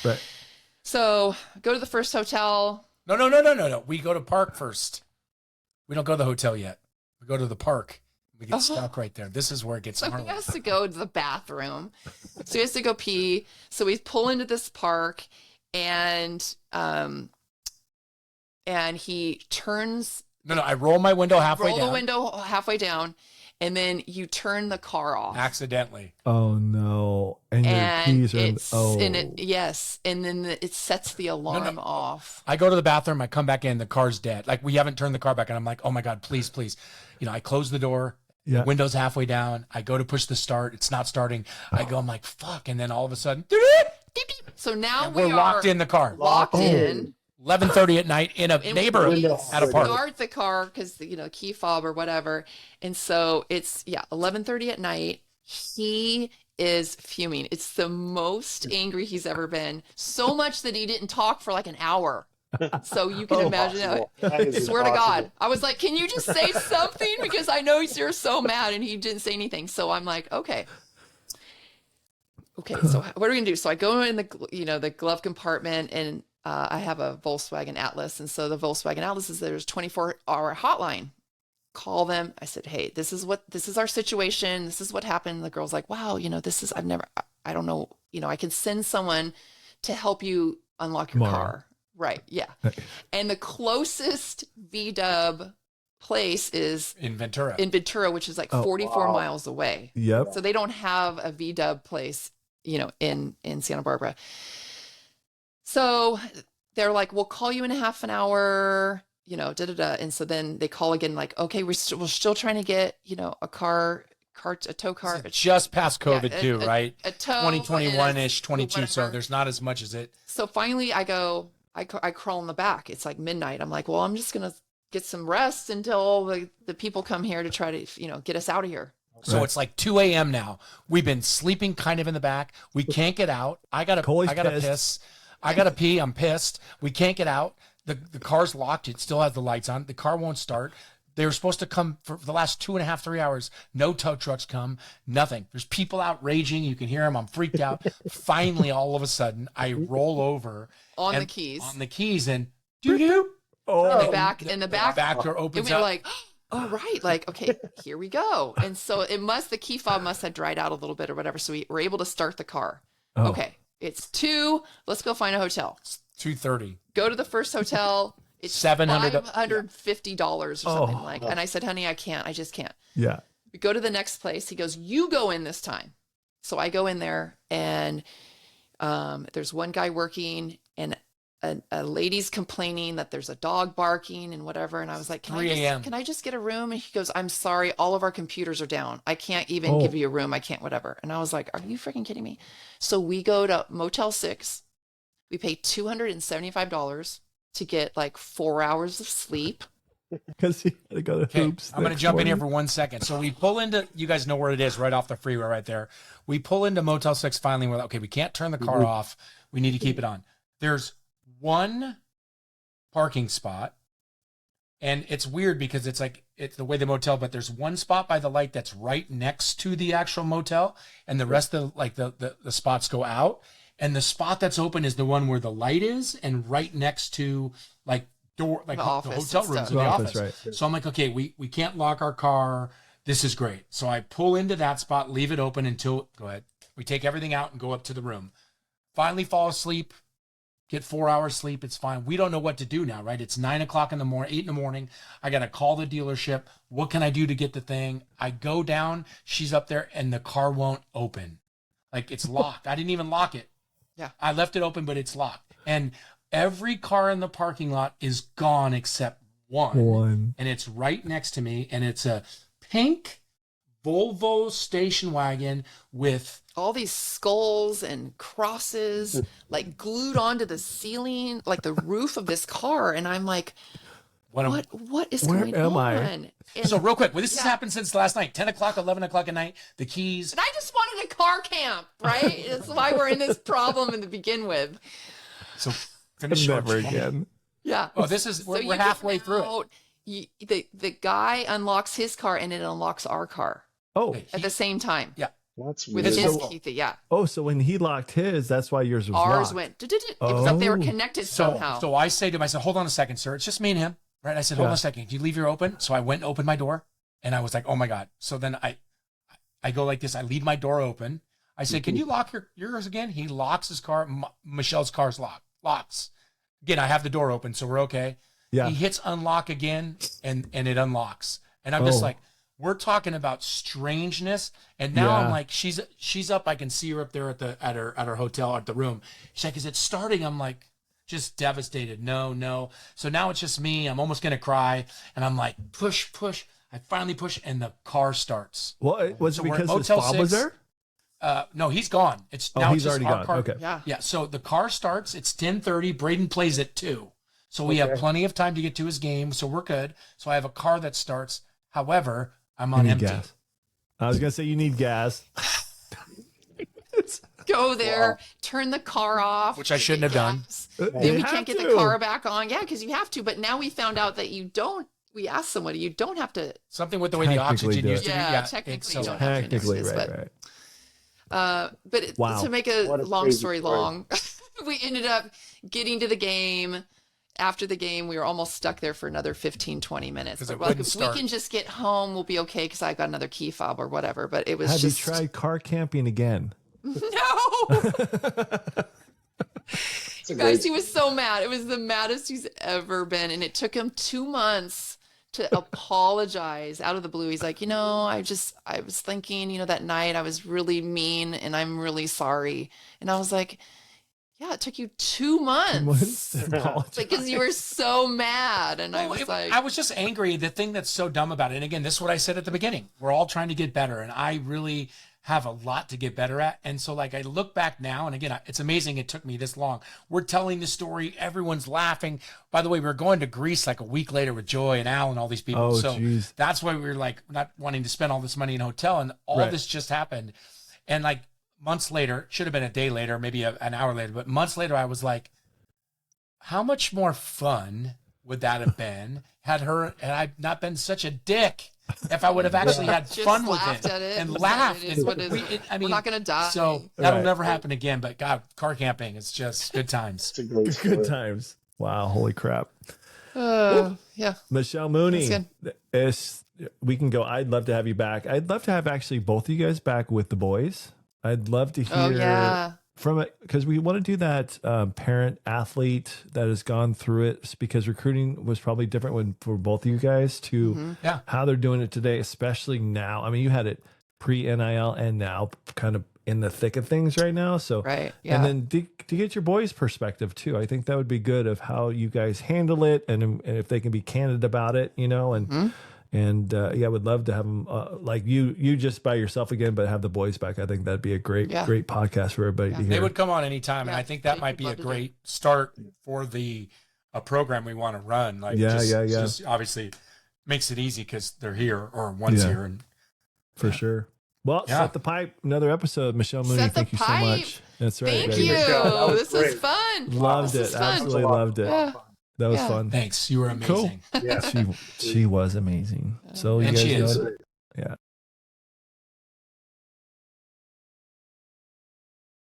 Right. So go to the first hotel. No. We go to park first. We don't go to the hotel yet. We go to the park. We get stuck right there. This is where it gets So hard. he has to go to the bathroom. So he has to go pee. So we pull into this park and he turns. No, I roll my window halfway down. Roll the window halfway down. And then you turn the car off. Accidentally. Oh no! And your keys are yes, and then it sets the alarm off. I go to the bathroom. I come back in. The car's dead. Like we haven't turned the car back, and I'm like, oh my God, please. I close the door. Yeah. The window's halfway down. I go to push the start. It's not starting. I'm like, fuck, and then all of a sudden, so now we're locked in the car. Locked in. 11:30 at night in a neighborhood at a park. Start the car because key fob or whatever, and so it's 11:30 at night. He is fuming. It's the most angry he's ever been. So much that he didn't talk for like an hour. So you can imagine that. I swear to God, I was like, "Can you just say something?" Because I know you're so mad, and he didn't say anything. So I'm like, "Okay." So what are we gonna do? So I go in the glove compartment and. I have a Volkswagen Atlas. And so the Volkswagen Atlas is there's 24-hour hotline. Call them. I said, hey, this is our situation. This is what happened. The girl's like, wow, I don't know, I can send someone to help you unlock your car. Right. Yeah. And the closest VW place is in Ventura, which is like 44 miles away. Yep. So they don't have a VW place, in Santa Barbara. So they're like, we'll call you in a half an hour. you know, da da da. And so then they call again, like, okay, we're still trying to get, you know, a tow car. Just past COVID too, right? A tow. 2021-ish, 22. Whatever. So there's not as much as it. So finally I crawl in the back. It's like midnight. I'm like, well, I'm just going to get some rest until the people come here to try to, you know, get us out of here. So it's like 2 a.m. now. We've been sleeping kind of in the back. We can't get out. I gotta piss. I gotta pee. I'm pissed. We can't get out. The car's locked. It still has the lights on. The car won't start. They were supposed to come for the last 2.5, 3 hours. No tow trucks come. Nothing. There's people out raging. You can hear them. I'm freaked out. Finally, all of a sudden, I roll over on the keys and doo-doo. Oh, in the back door opens and we were up. like, oh, right. Like, okay, here we go. And so the key fob must have dried out a little bit or whatever. So we were able to start the car. Oh. Okay. It's 2. Let's go find a hotel. It's 2:30. Go to the first hotel. It's $550 or something like. And I said, honey, I can't. I just can't. Yeah. We go to the next place. He goes, you go in this time. So I go in there and there's one guy working and a lady's complaining that there's a dog barking and whatever. And I was like, can I just get a room? And he goes, I'm sorry. All of our computers are down. I can't even give you a room. I can't, whatever. And I was like, are you freaking kidding me? So we go to Motel 6. We pay $275 to get like 4 hours of sleep. Because he had to go to hoops. I'm going to jump in here for 1 second. So we pull into, you guys know where it is, right off the freeway right there. We pull into Motel 6 finally. We're like, okay, we can't turn the car off. We need to keep it on. There's one parking spot, and it's weird because it's the way the motel, but there's one spot by the light that's right next to the actual motel, and the rest of the spots go out, and the spot that's open is the one where the light is, and right next to the hotel rooms in the office. Right. So I'm like, okay, we can't lock our car. This is great. So I pull into that spot, leave it open until, go ahead. We take everything out and go up to the room. Finally fall asleep. Get 4 hours sleep. It's fine. We don't know what to do now, right? It's 9 o'clock in the morning, 8 in the morning. I got to call the dealership. What can I do to get the thing? I go down. She's up there and the car won't open. Like it's locked. I didn't even lock it. Yeah. I left it open, but it's locked. And every car in the parking lot is gone except one. And it's right next to me. And it's a pink Volvo station wagon with all these skulls and crosses like glued onto the ceiling, like the roof of this car. And I'm like, what is going on? So real quick, this has happened since last night, 10 o'clock, 11 o'clock at night, the keys. And I just wanted a car camp, right? That's why we're in this problem to begin with. So finish never again. Yeah. Oh, we're halfway through it. The guy unlocks his car and it unlocks our car. Oh. At the same time. Yeah. That's with weird. his key, yeah. Oh, so when he locked his, that's why yours was Ours locked. went. It was like they were connected somehow. So I say to him, I said, hold on a second, sir. It's just me and him, right? I said, hold on a second. Can you leave your open? So I went and opened my door, and I was like, oh my God. So then I go like this. I leave my door open. I said, can you lock yours again? He locks his car. Michelle's car's locked. Locks. Again, I have the door open, so we're okay. Yeah. He hits unlock again, and it unlocks. And I'm just like, we're talking about strangeness, and now I'm like, she's up. I can see her up there at her hotel at the room. She's like, "Is it starting?" I'm like, just devastated. No. So now it's just me. I'm almost gonna cry, and I'm like, push. I finally push, and the car starts. What was it because his fob was there? No, he's gone. It's now he's it's already our gone. Car. Okay. Yeah. So the car starts. It's 10:30. Braden plays at 2, so we have plenty of time to get to his game. So we're good. So I have a car that starts. However, I'm on empty. Gas. I was gonna say you need gas. Go there, turn the car off, which I shouldn't have done. Then we can't get the car back on. Yeah, because you have to. But now we found out that you don't. We asked somebody, you don't have to. Something with the way the oxygen used to be. Yeah, technically you don't have to. Right. But to make a long story long, we ended up getting to the game. After the game, we were almost stuck there for another 15, 20 minutes. But like, if we can just get home, we'll be okay because I got another key fob or whatever. But it was Have you tried car camping again? No. You guys, he was so mad. It was the maddest he's ever been. And it took him 2 months to apologize out of the blue. He's like, I was thinking, that night I was really mean and I'm really sorry. And I was like, Yeah, it took you 2 months. Because you were so mad. And I was just angry. The thing that's so dumb about it, and again, this is what I said at the beginning. We're all trying to get better, and I really have a lot to get better at. And so like I look back now, and again, it's amazing it took me this long. We're telling the story. Everyone's laughing. By the way, we were going to Greece like a week later with Joy and Al and all these people. That's why we were like not wanting to spend all this money in a hotel. And all this just happened. And like, months later, should have been a day later, maybe an hour later, but months later, I was like, how much more fun would that have been had I not been such a dick if I would have actually had fun with it and laughed. We're not going to die. So that'll never happen again, but God, car camping, it's just good times. It's a great story. Good times. Wow. Holy crap. Yeah. Michelle Mooney, we can go. I'd love to have you back. I'd love to have actually both of you guys back with the boys. I'd love to hear from it, because we want to do that parent athlete that has gone through it, because recruiting was probably different for both of you guys to how they're doing it today, especially now. I mean, you had it pre-NIL and now kind of in the thick of things right now. So, and then to get your boys' perspective too, I think that would be good of how you guys handle it, and if they can be candid about it, and I would love to have them like you just by yourself again, but have the boys back. I think that'd be a great podcast for everybody to hear. They would come on anytime, and I think that might be a great start for a program we want to run. Like, just obviously makes it easy because they're here or one's here, and for sure. Well, Set the Pipe, another episode. Michelle Mooney, thank you so much. That's right. Thank you. This was fun. Loved it. Absolutely loved it. Yeah. That was fun. Thanks. You were amazing. Cool. Yeah. She was amazing. So you guys she is. Yeah.